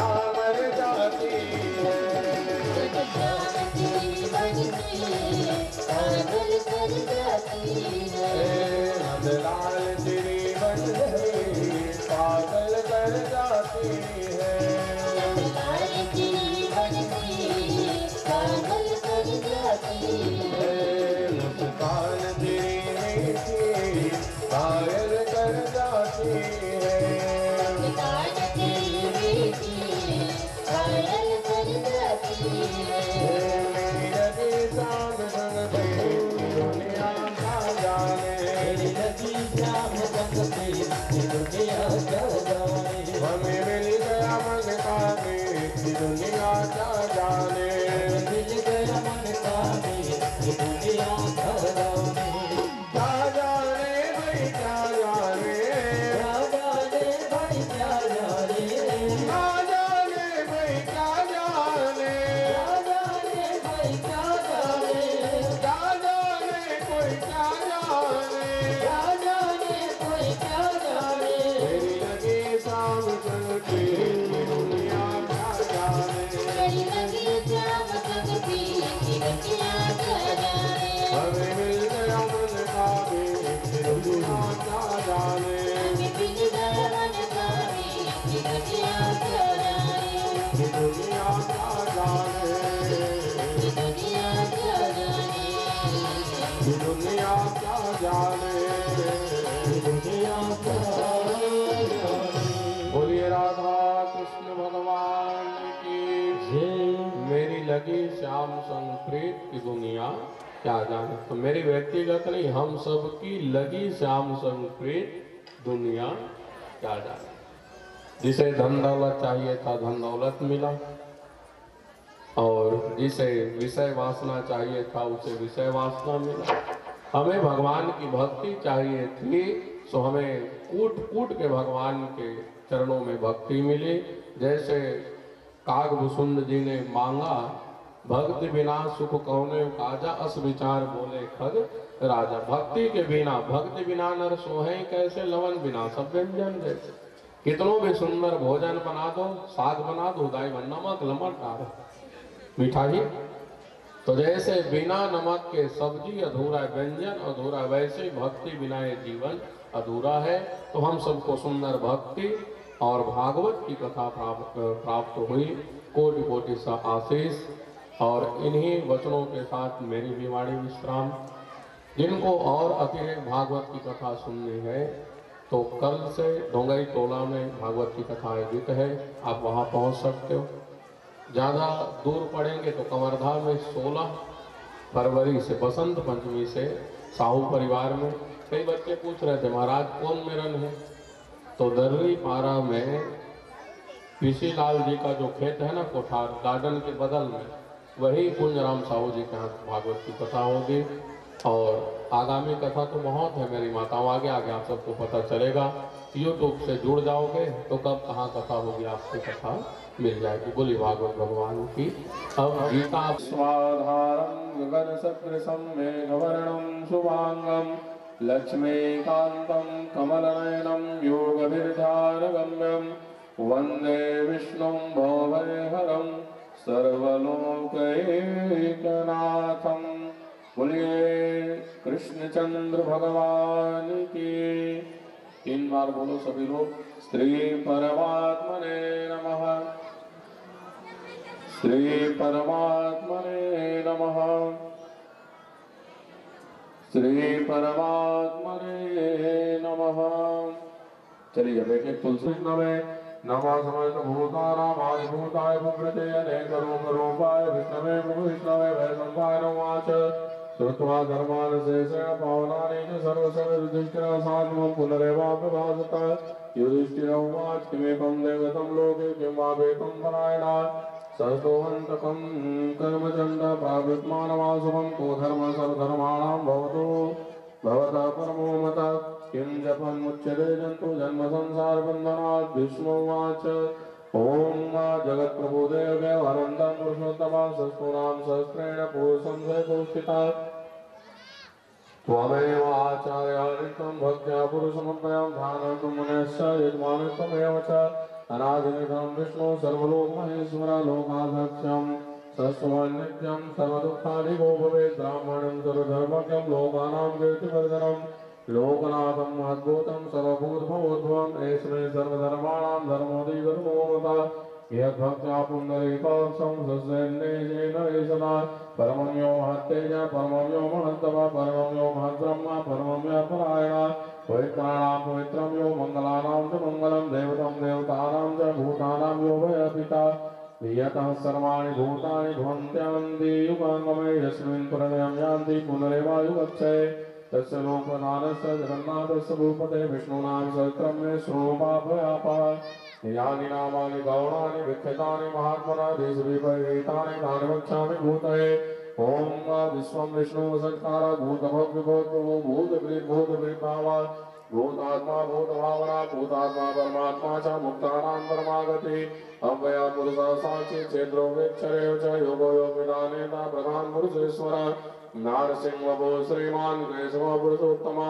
कि दुनिया क्या जाने। मिल गया मन का मेल ये दुनिया क्या जाने। क्या जाने भाई क्या जाने। क्या जाने भाई क्या जाने। क्या जाने भाई क्या जाने। क्या जाने भाई क्या जाने। क्या जाने कोई क्या जाने। क्या जाने कोई क्या जाने। मेरी लगी शाम चलती दुनिया क्या जाने। मेरी लगी शाम चलती दुनिया क्या जाने। हमें मिल गया मन का मेल दुनिया क्या जाने। हमें मिल गया मन का मेल दुनिया क्या जाने। दुनिया क्या जाने। दुनिया क्या जाने। दुनिया क्या जाने। दुनिया क्या जाने। बोलिए राधा कृष्ण भगवान की। जय। मेरी लगी श्याम संग प्रीत की दुनिया क्या जाने। तो मेरी व्यक्तिगत नहीं, हम सब की लगी श्याम संग प्रीत दुनिया क्या जाने। जिसे धन दौलत चाहिए था धन दौलत मिला, और जिसे विषय वासना चाहिए था उसे विषय वासना मिला। हमें भगवान की भक्ति चाहिए थी, सो हमें कूट कूट के भगवान के चरणों में भक्ति मिली। जैसे कागभूषुंड जी ने मांगा, भक्ति बिना सुख कौने काजा, अस विचार बोले खग राजा। भक्ति के बिना, भक्ति बिना नर सोहे कैसे, लवन बिना सब व्यंजन जैसे। कितनों भी सुंदर भोजन बना दो, साग बना दो, दाई नमक लमक डालो मिठाई, तो जैसे बिना नमक के सब्जी अधूरा है, व्यंजन अधूरा है, वैसे ही भक्ति बिना ये जीवन अधूरा है। तो हम सबको सुंदर भक्ति और भागवत की कथा प्राप्त हुई। कोटि कोटि सा आशीष। और इन्हीं वचनों के साथ मेरी भी वाणी विश्राम। जिनको और अतिरिक्त भागवत की कथा सुननी है तो कल से डोंगई टोला में भागवत की कथा आयोजित है, आप वहाँ पहुँच सकते हो। ज़्यादा दूर पड़ेंगे तो कवर्धा में 16 फरवरी से बसंत पंचमी से साहू परिवार में। कई बच्चे पूछ रहे थे महाराज कौन मेरन है, तो दर्री पारा में पीसी लाल जी का जो खेत है ना कोठार गार्डन के बगल में, वही कुंजराम साहू जी के यहाँ भागवत की कथा होगी। और आगामी कथा तो बहुत है मेरी माताओं, आगे आगे आप सबको पता चलेगा। यूट्यूब से जुड़ जाओगे तो कब कहाँ कथा होगी आपको कथा मिल जाएगी। बोली भागवत भगवान की। अब गीता स्वाधारम गगन सदृशम मेघवर्णम शुभांगम लक्ष्मीकांतम कमलनयनम योगभिर्ध्यानगम्यम वंदे विष्णुं भवभयहरं सर्वलोकैकनाथं। बोलिए कृष्णचंद्र भगवान की। 3 बार बोलो सभी लोग। श्री परमात्मने नमः। श्री परमात्मने नमः। श्री परमात्मने नमः। चलिए बैठे। तुलसी नमे नमः समस्त भूतानां आदिभूताय भूते अनेक रूपाय विष्णवे प्रभु विष्णवे वैष्णवाय नमः। श्रुत्वा धर्मान् शेषेण पावनानि च सर्वसर्वयुधिष्ठिरः सात्वं पुनरेवाभ्यभासत। युधिष्ठिर उवाच किमेकं दैवतं लोके किं वा वेतं परायणा सस्तोऽन्तकं कर्मचण्ड प्रावृत्मानवासुभं को धर्मः सर्वधर्माणां भवतो भवतः परमो मतः। किं जपमुच्यते जन्तु जन्म संसार बन्धनात्। भीष्म उवाच ओम जगत्प्रभो देवदेवहरन्तं पुरुषोत्तमः शस्त्रूणां सहस्रेण पुरुषं स्वयं त्वमेव आचार्यहरितं भक्त्या पुरुषमव्ययं ध्यानं मुनेश्च यजमानत्वमेव च। अनादिनिधनं विष्णु सर्वलोकमहेश्वर लोकाध्यक्षं सस्वन्नित्यं सर्वदुःखादिगो भवेत्। ब्राह्मणं सर्वधर्मज्ञं लोकानां कीर्तिवर्धनम् लोकनाथं अद्भुतं सर्वभूतभवोद्भवम् एस्मै सर्वधर्माणां धर्मोऽधिगर्भो मतः। यद्भक्त्या पुण्डरीकाक्षं सस्यन्नेजेन सदा परमं यो महत्तेज परमं यो महत्तम परमं यो महद्ब्रह्म परमं यो परायण पवित्राणां पवित्रं यो मङ्गलानां च मङ्गलं देवतं देवतानां च भूतानां यो भयपिता। यतः सर्वाणि भूतानि भवन्त्यन्ति युगान्गमे यस्मिन् प्रणयं यान्ति पुनरेवायुगच्छये तस्य लोकनाथस्य जगन्नाथस्य भूपते विष्णूनां सहस्रं मे शृणु पापयापः। यानि नामानि गौणानि विख्यातानि महात्मना देशविपरीतानि तानि वक्ष्यामि भूतये ओम विश्वं विष्णु संस्कार भूतभव्यभूतो भूतभृद्भूतभृद्भावा भूतात्मा भूतभावना भूतात्मा परमात्मा च मुक्तानां परमागति अव्यय पुरुषः साक्षी क्षेत्रो वेक्षरे च योगो योगिदानेता प्रधान पुरुषेश्वर नारसिंह श्रीमान केशव पुरुषोत्तम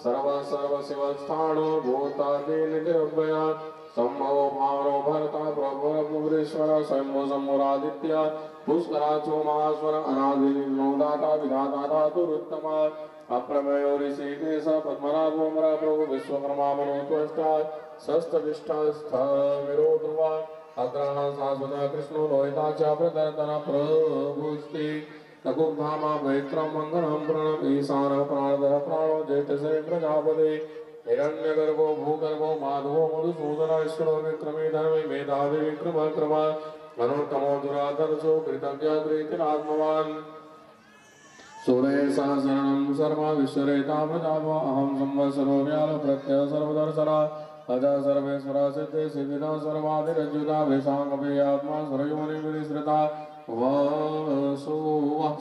सर्व सर्व शिव स्थाणु भूतादि निरव्यय संभव भावनो भरता प्रभुरेश्वर शंभो शंभुरादित्य पुष्कराचो महास्वर अनादि दाता विधाता धातुरुत्तम अप्रमेयो ऋषिकेश पद्मनाभो मरा प्रभु विश्वकर्मा मनोत्वष्टा षष्ठविष्ठा स्थविरो ध्रुवा अग्रहण शाश्वत कृष्णो लोहिता च प्रदर्दन प्रभुस्ति तकुब्धामा वैक्रम मंगलम प्रणम ईशान प्राणदः प्राणो ज्येष्ठश्री प्रजापते हिरण्यगर्भो भूगर्भो माधवो मधुसूदन ईश्वरो विक्रमे धर्मे मेधावी विक्रम क्रम अनुत्तमो दुरादर्शो कृतज्ञ कृतिरात्मवान् सूर्य सहस्रणं सर्वा विश्वरेता प्रजावा अहं संवत्सरो व्याल प्रत्यय सर्वदर्शना अज सर्वेश्वरा सिद्धे सिद्धिदा सर्वादिरज्जुता वेशांगपे आत्मा स्वरयोनि विनिसृता वसु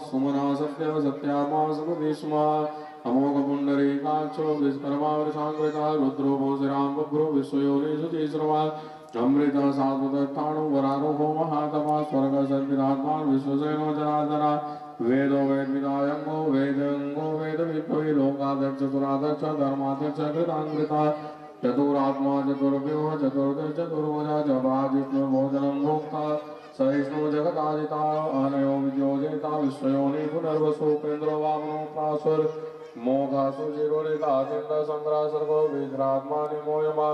सुमना सत्य सत्यात्मा समदेशमा अमोघ पुंडरीकाक्षो विश्वकर्मा वृषांकृता रुद्रो भूषिरां बभ्रो विश्वयोनि सुचेश्रमा अमृत साधुदत्ताणु वरारोहो महातमा स्वर्ग सद्विदात्मा विश्वसेनो जनार्दना वेदो वेदविदायंगो वेदंगो वेद विप्लवी लोकाध्यक्ष चतुराध्यक्ष धर्माध्यक्ष कृतांकृता चतुरात्मा चतुर्व्यूह चतुर्दश चतुर्भुजा जबाजिष्णुर्भोजनं भोक्ता सहिष्णु जगदादिता अनयो विद्योजेता विश्वयोनि पुनर्वसुपेन्द्रो वामनो प्रासुर मोघासु चिरोरिता चिन्ता संग्रह सर्गो विद्रात्मा निमोयमा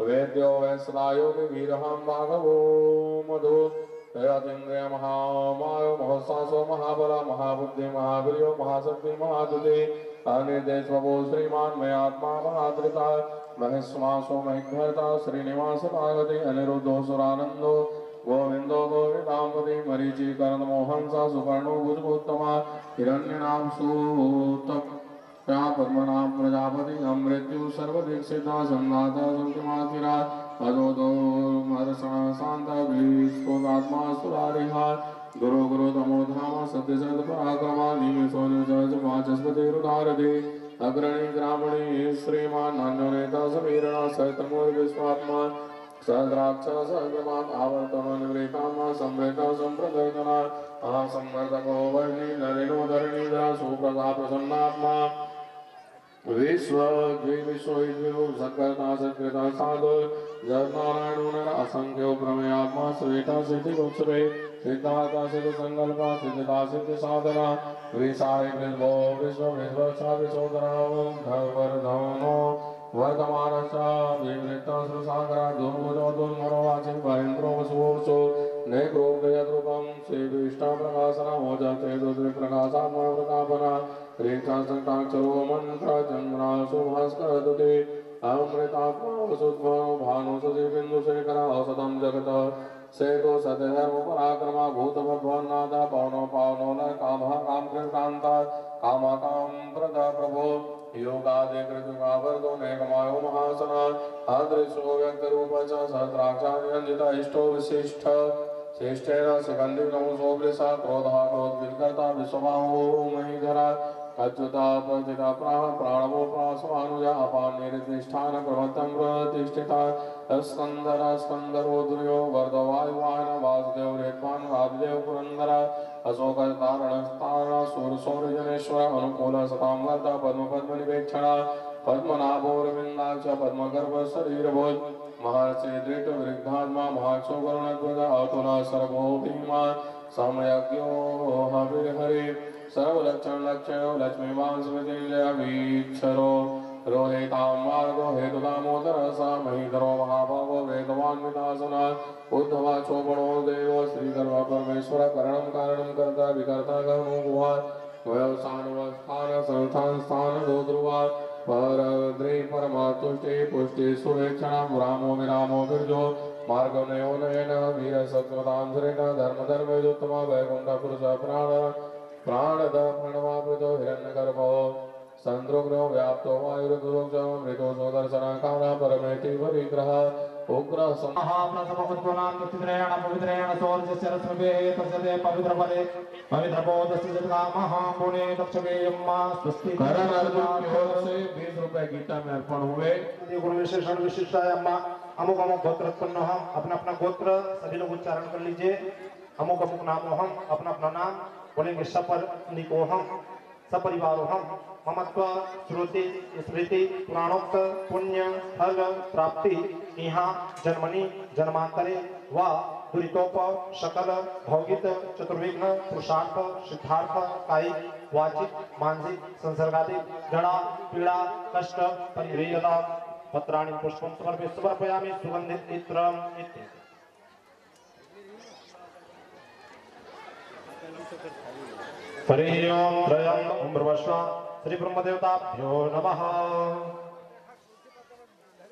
वेद्यो वैश्लायो वीरहं भागवो मधु यतीन्द्रिय महामायो महोत्सासो महाबल महाबुद्धि महावीर्यो महाशक्ति महादुते अनिर्देशवो श्रीमान मयात्मा महाद्रिता महेश्वासो महिभर्ता श्रीनिवास पार्वती अनिरुद्धो सुरानंदो गोविंदो गोविंदांपति मरीचि कर्ण मोहंसा सुपर्णो भुजगोत्तमा हिरण्यनाम सूतक पद्मनाभ प्रजापति अमृत्यु सर्वदीक्षिता संघाता संतिमातिरा अदोदो मरसण शांत विश्वगात्मा सुरारिहा गुरु गुरु तमो धाम सत्य सत पराक्रमा निमिषो निजज वाचस्पति रुदारदे अग्रणी ग्रामणी श्रीमान नान्यो नेता समीरणा सहतमोर विश्वात्मा सहद्राक्ष सहग्रमात् आवर्तनो निवृतात्मा संवृता संप्रदर्शना अहं संवर्धको वर्णि नलिनो धरणीधरा सुप्रदा प्रसन्नात्मा विश्व विश्व संकर्ता संकृता साधु जब नारायण नर असंख्यो प्रमेयात्मा श्वेता सिद्धि गोचरे सिद्धार्था सिद्ध संकल्पा सिद्धता सिद्ध साधना विसारे विश्व विश्व विश्व विशोधना धर्मनो वर्तमानश्च विवृत्तं सुसागरा दुर्मुदो दुर्मरो वाचिं भयन्द्रो वसुवोर्चो नेक्रोग्रयद्रूपं श्रीविष्टा प्रकाशना मोजते दुद्रि प्रकाशात्मा प्रतापना रेखा संताक्षरो मंत्र चंद्रा सुभास्कर दुते अमृतात्मा वसुद्भव भानु सुधि बिंदु शेखर औषधम जगत सेतो सतधर्म पराक्रमा भूत भगवानादा पवनो पावनो न कामः काम कृतांता कामा काम प्रदा प्रभो योगादि कृतुका वर्दो नेकमायो महासना अदृशो व्यक्त रूप च सहस्राक्षा निरंजिता इष्टो विशिष्ट श्रेष्ठेन सिकंदी नमो वृषा क्रोधा क्रोध विकर्ता विश्वबाहो महीधरा अच्युता प्रतिता प्राण प्राणवो प्रासवानुजा अपान निर्दिष्ठान प्रवत्तं प्रतिष्ठिता स्कंदर स्कंदरो दुर्यो वर्धो वायुवाहन वासुदेव रेत्वान आदिदेव पुरंदर अशोक तारण तारण सूर सौर्यजनेश्वर अनुकूल सतां वर्ध पद्म पद्म निवेक्षण पद्मनाभोरविंदाक्ष पद्मगर्भ शरीर भोज महर्षि दृढ़ वृद्धात्मा महाक्षो करुणध्वज अतुल सर्वो भीमा समयज्ञो हविर्हरि सर्वलक्षण लक्षणो लक्ष्मीवान् स्मृतिर्जयवीक्षरो रोहितां मार्गो हेतुदामोदर स महीधरो महाभागो वेदवान्वितासना उद्धवा चोपणो देवो श्रीगर्भ परमेश्वर करणं कारणं कर्ता विकर्ता गणो गुहा वयोसानुवस्थान संस्थान स्थान दो ध्रुवा परद्रे परमातुष्टे पुष्टि सुवेक्षणं रामो विरामो विरजो मार्गो नयो नयन वीर सत्वतां श्रेण धर्म धर्मयुतमा वैकुंठ पुरुष प्राण प्राणद प्रणवामृतो हिरण्यगर्भो संद्रुग्नो व्याप्तो वायुर्दुर्जो मृतो सोदर्शन काला परमेति परिग्रह उग्र महाप्रसवोत्पन्नां तित्रेण पवित्रेण सौर्यस्य रश्मिभिः तस्यते पवित्रफले पवित्रबोधस्य जगामः पुणे दक्षवेयम्मा स्वस्ति करण अर्जुन की ओर से 20 रुपए गीता में अर्पण हुए। गुरु विशेषण विशिष्टाय अम्मा अमुक अमुक गोत्र उत्पन्न हम अपना अपना गोत्र सभी लोग उच्चारण कर लीजिए। अमुक अमुक नामो हम अपना अपना नाम बोलेंगे। सपर निको हम सपरिवारो हम ममत्व श्रुति स्मृति पुराणोक्त पुण्य फल प्राप्ति यहाँ जन्मनि जन्मांतरे व दुरितोप सकल भौगिक चतुर्विघ्न पुरुषार्थ सिद्धार्थ कायिक वाचिक मानसिक संसर्गादिक जड़ा पीड़ा कष्ट परिह्रियता पत्राणि पुष्पं समर्पयामि सुगंधित इत्रम इति। हरि ओम त्रयं ओम ब्रह्मस्व श्री ब्रह्मदेवताभ्यो नमः।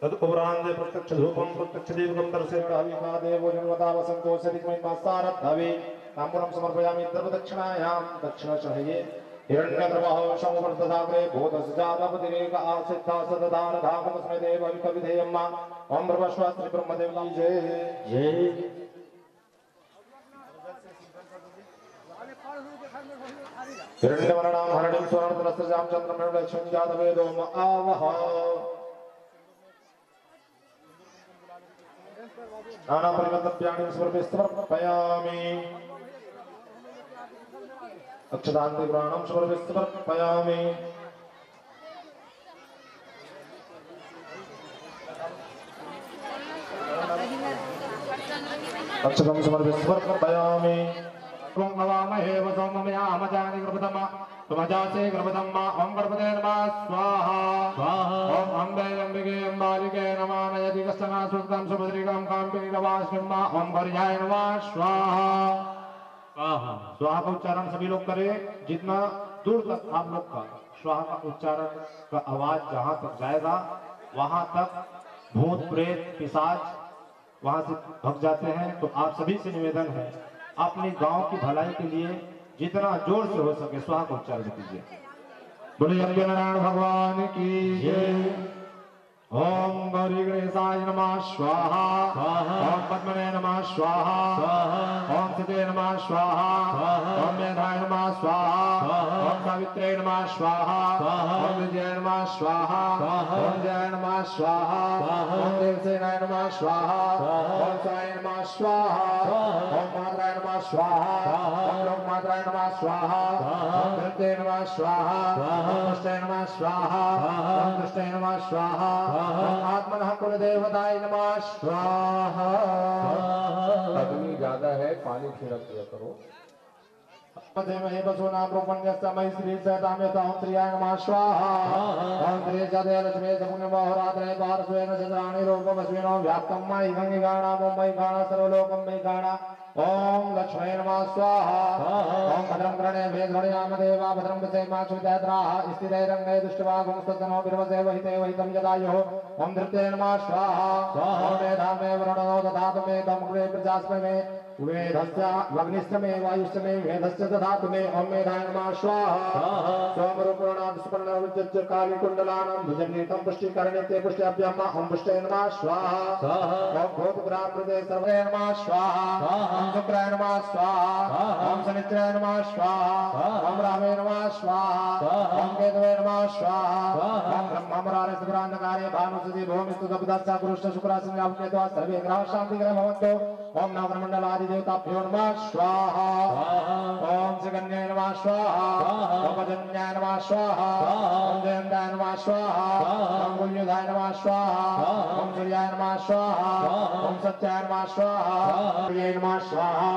तदुपरांते प्रत्यक्ष धूपं प्रत्यक्ष दीपं दर्शयामि देवो जन्मता वसंतो सरितमय मासारद्धवे ताम्बूलं समर्पयामि दर्भदक्षिणायां दक्षिणशहये हिरण्यगर्भः समवर्तदाग्रे भूतसजातपतिरेक आसिद्धा सददान धामस्मै देव विकविधेयम्मा ओम ब्रह्मस्व श्री ब्रह्मदेव की जय जय। हिरण्यवर्णां हरणिं सुवर्णरत्नस्रजां चन्द्रमणिं लक्ष्मीं जातवेदो आवह। नानापरिवर्तप्राणिं समर्पयामि अक्षतान्ते प्राणं समर्पयामि। अक्षतं समर्पयामि। ओम नवामहे वसोमयामजानि गृपतमा तुमजासे गृपतम्मा ओम गणपते नमः स्वाहा स्वाहा ओम अम्बे अंबिके अम्बालिके नमः नयति कस्तना सुतम सुभद्रिकां काम्पिनी नवास्मिन्मा ओम गर्याय नमः स्वाहा स्वाहा। स्वाहा का उच्चारण सभी लोग करें। जितना दूर तक आप लोग का स्वाहा का उच्चारण का आवाज जहां तक जाएगा वहां तक भूत प्रेत पिशाच वहां से भग जाते हैं। तो आप सभी से निवेदन है अपने गांव की भलाई के लिए जितना जोर से हो सके स्वाहा को उच्चारण कीजिए। बोले अम्बे नारायण भगवान की जय। ओम गौरी गणेशाय नमः स्वाहा ओम पद्मने नमः स्वाहा ओम सिद्धे नमः स्वाहा ओम मेधाय नमः स्वाहा ओम सावित्रे नमः स्वाहा ओम विजय नमः स्वाहा ओम जय नमः स्वाहा ओम देवसेनाय नमः स्वाहा ओम साय नमः स्वाहा ओम मात्राय नमः स्वाहा ओम लोकमात्राय नमः स्वाहा ओम धृते नमः स्वाहा ओम पुष्टे नमः स्वाहा ओम दुष्टे नमः स्वाहा आत्मनः कुलदेवताय नमः स्वाहा। अग्नि ज्यादा है, पानी छिड़क दिया करो। महे बसुना ब्रह्मण्यस्य मयि श्री सदामेता ओम श्रीयाय नमः स्वाहा ओम श्री जदे लक्ष्मी सपुण्य बहुरात्रे पार्श्वेन चंद्राणि रूपमस्मिनो व्याप्तं मयि गंगिगाणां मयि गाणा सर्वलोकं मयि गाणा ओम लक्ष्मी नमः स्वाहा ओम भद्रं कर्णे भेदगणयाम देवा भद्रं पश्येमाक्षुविद्याद्राः स्थिते रङ्गे दुष्टवागुंस्तनो बिर्वसे वहिते वहितं यदायुः ओम धृते नमः स्वाहा ओम मेधामे वरुणो दधातु मे तमग्रे प्रजास्मै मे वेदस्य अग्निस्य मे वायुस्य मे वेदस्य दधातु मे ओम मेधाय नमः स्वाहा सोमरूपणां सुपर्णवज्र काली कुण्डलानां भुजनीतं पुष्टिकरणिते पुष्ट्याभ्याम ओम पुष्टे नमः स्वाहा ओम भूतग्रामृते सर्वे नमः स्वाहा ओम शुक्राय नमः स्वाहा ओम शनिश्चराय नमः स्वाहा ओम रामे नमः स्वाहा ओम केतवे नमः स्वाहा ओम ब्रह्ममुरारे सुरान्धकारे भानुसुति भूमिस्तु सपदस्सा कुरुष्ट शुक्रासन व्याप्यत्वा सर्वे ग्रहाः शान्तिग्रह भवन्तु ओम नवग्रहमण्डलादि देवताभ्यो नमः स्वाहा ओम जगन्याय नमः स्वाहा ओम भजन्याय नमः स्वाहा ओम जयन्ताय नमः स्वाहा ओम गुल्युधाय नमः स्वाहा ओम सूर्याय नमः स्वाहा ओम सत्याय नमः स्वाहा प्रियाय नमः स्वाहा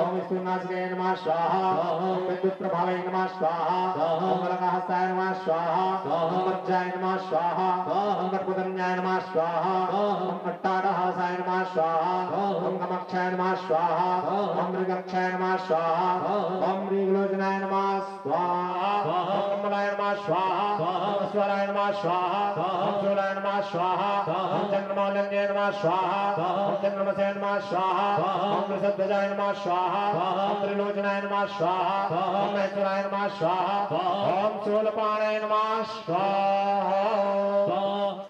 ओम विष्णुनाथाय नमः स्वाहा ओम विद्युत्प्रभावाय नमः स्वाहा ओम मलकाहस्ताय नमः स्वाहा ओम मज्जाय नमः स्वाहा ओम कर्पूरन्याय नमः स्वाहा ओम अट्टाडहासाय नमः स्वाहा ओम कमक्षाय नमः स्वाहा ओम मृगक्षाय नमः स्वाहा ओम मृगलोचनाय नमः स्वाहा ओम कमलाय नमः स्वाहा ओम स्वराय नमः स्वाहा ओम शूलाय नमः स्वाहा ओम चंद्रमौल्यन्ये नमः स्वाहा ओम चंद्रमसे नमः स्वाहा ओम वृषध्वजाय नमः स्वाहा ओम त्रिलोचनाय नमः स्वाहा ओम महेश्वराय नमः स्वाहा ओम शूलपाणाय नमः स्वाहा।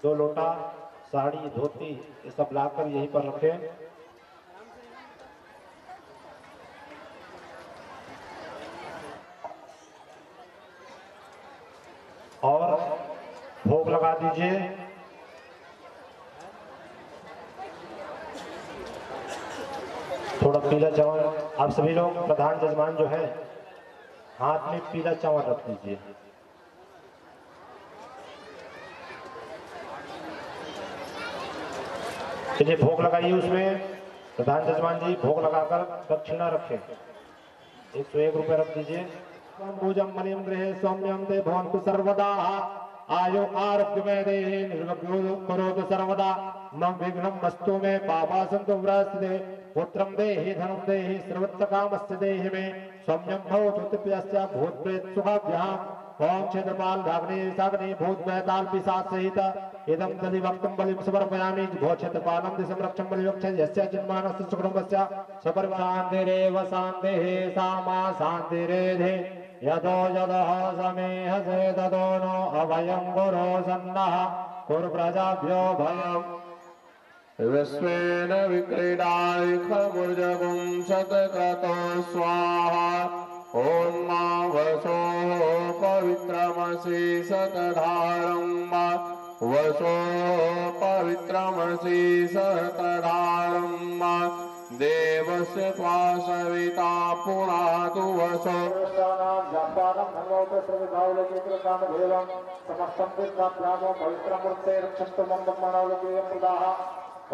दो लोटा साड़ी धोती ये सब लाकर यहीं पर रखें। और भोग लगा दीजिए। थोड़ा पीला चावल आप सभी लोग प्रधान जजमान जो है हाथ में पीला चावल रख दीजिए। चलिए भोग लगाइए उसमें। प्रधान जजमान जी भोग लगाकर दक्षिणा रखें। 101 रुपए रख दीजिए। पूजम मलिम गृहे सौम्यम दे भवन्तु सर्वदा आयु आरोग्यमय देहि निर्विघ्नं करोतु सर्वदा मम विघ्नं मस्तु मे पापासन्तु व्रस्ते पुत्रं देहि धनं देहि सर्वत्र कामस्य देहि मे सौम्यं भवतु तिप्यस्य भूतप्रेत सुखाभ्याम् ओम क्षेत्रपाल धाग्ने साग्ने भूत बैताल पिशाच सहित इदं दलिवक्तं बलिं समर्पयामि भो क्षेत्रपालं दिशं रक्षं बलिवक्षं यस्य जन्मानस्य सुकुटुम्बस्य सपरिवारान्तिरेव शान्तिः सामा शान्तिरेधे यतो यदः समेहसे ततो नो अभयं गुरो सन्नः कुरु प्रजाभ्यो भयम् विश्वेन विक्रीडाय खमुर्जगुं शतक्रतो स्वाहा ॐ मा वसो पवित्रमसि शतधारं मा वसो पवित्रमसि शतधारं मा देवस्य त्वा सविता पुनातु वसो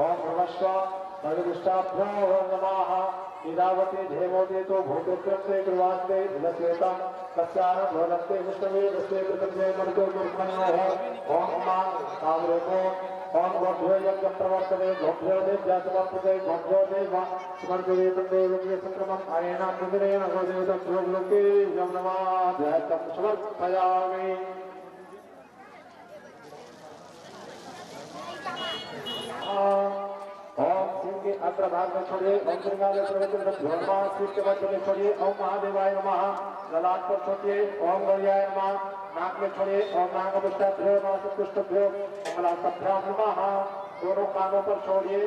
ओम नमस्व भगविष्टाभ्यो नमः ईरावती धेवोते तो भूतोत्रस्ते कृवास्ते विलस्वेतं कस्यानं भवनस्ते विष्णवे दस्ते कृतज्ञे मर्दो दुर्मन्यो ओम मां कामरेको ओम गोभ्यो यज्ञं प्रवर्तते गोभ्यो देव्या समर्पते गोभ्यो देवा समर्पते तदेवकीय संक्रमम् अनेन कृतिरेण गोदेवतं ध्रुवलोके यं नमः ध्यातं समर्पयामि। ओम सिंह के अग्रभाग में छोड़िए ओम श्रृंगार के मध्य में छोड़िए ओम महादेवाय नमः ललाट पर छोड़िए ओम गौरियाय नमः नाक में छोड़िए ओम नागपुष्टाभ्यो नागपुष्टभ्यो मंगलाभ्याम नमः दोनों कानों पर छोड़िए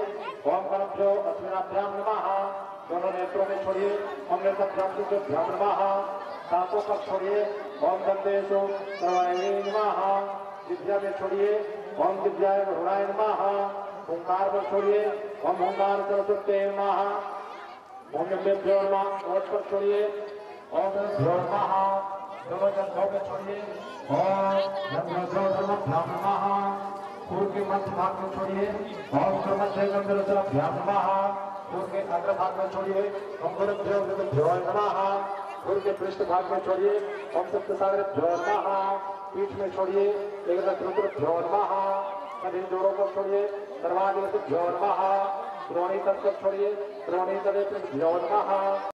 ओम कनभ्यो अश्विनाभ्याम नमः दोनों नेत्रों में छोड़िए ओम नेत्रभ्याम नमः दांतों पर छोड़िए ओम दंतेषु सर्वाय नमः विद्या में छोड़िए ओम विद्याय वरुणाय नमः ओंकार पर छोड़िए ओम ओंकार सरस्वती नमः ओम नभ्यो नमः ओठ पर छोड़िए ओम नभ्यो नमः दोनों जंघों पे छोड़िए ओम नभ्यो नमः पूर्व के मध्य भाग में छोड़िए ओम मध्य गंधर्वभ्याम नमः पूर्व के अग्र भाग में छोड़िए ओम गुरुभ्यो नमः पूर्व के पृष्ठ भाग में छोड़िए ओम सप्तसागरभ्यो नमः पीठ में छोड़िए एकदरुद्रभ्यो नमः कठिन जोड़ों को छोड़िए सर्वाधिक नमः श्रोणी तत्व छोड़िए श्रोणी तदेभ्यो नमः।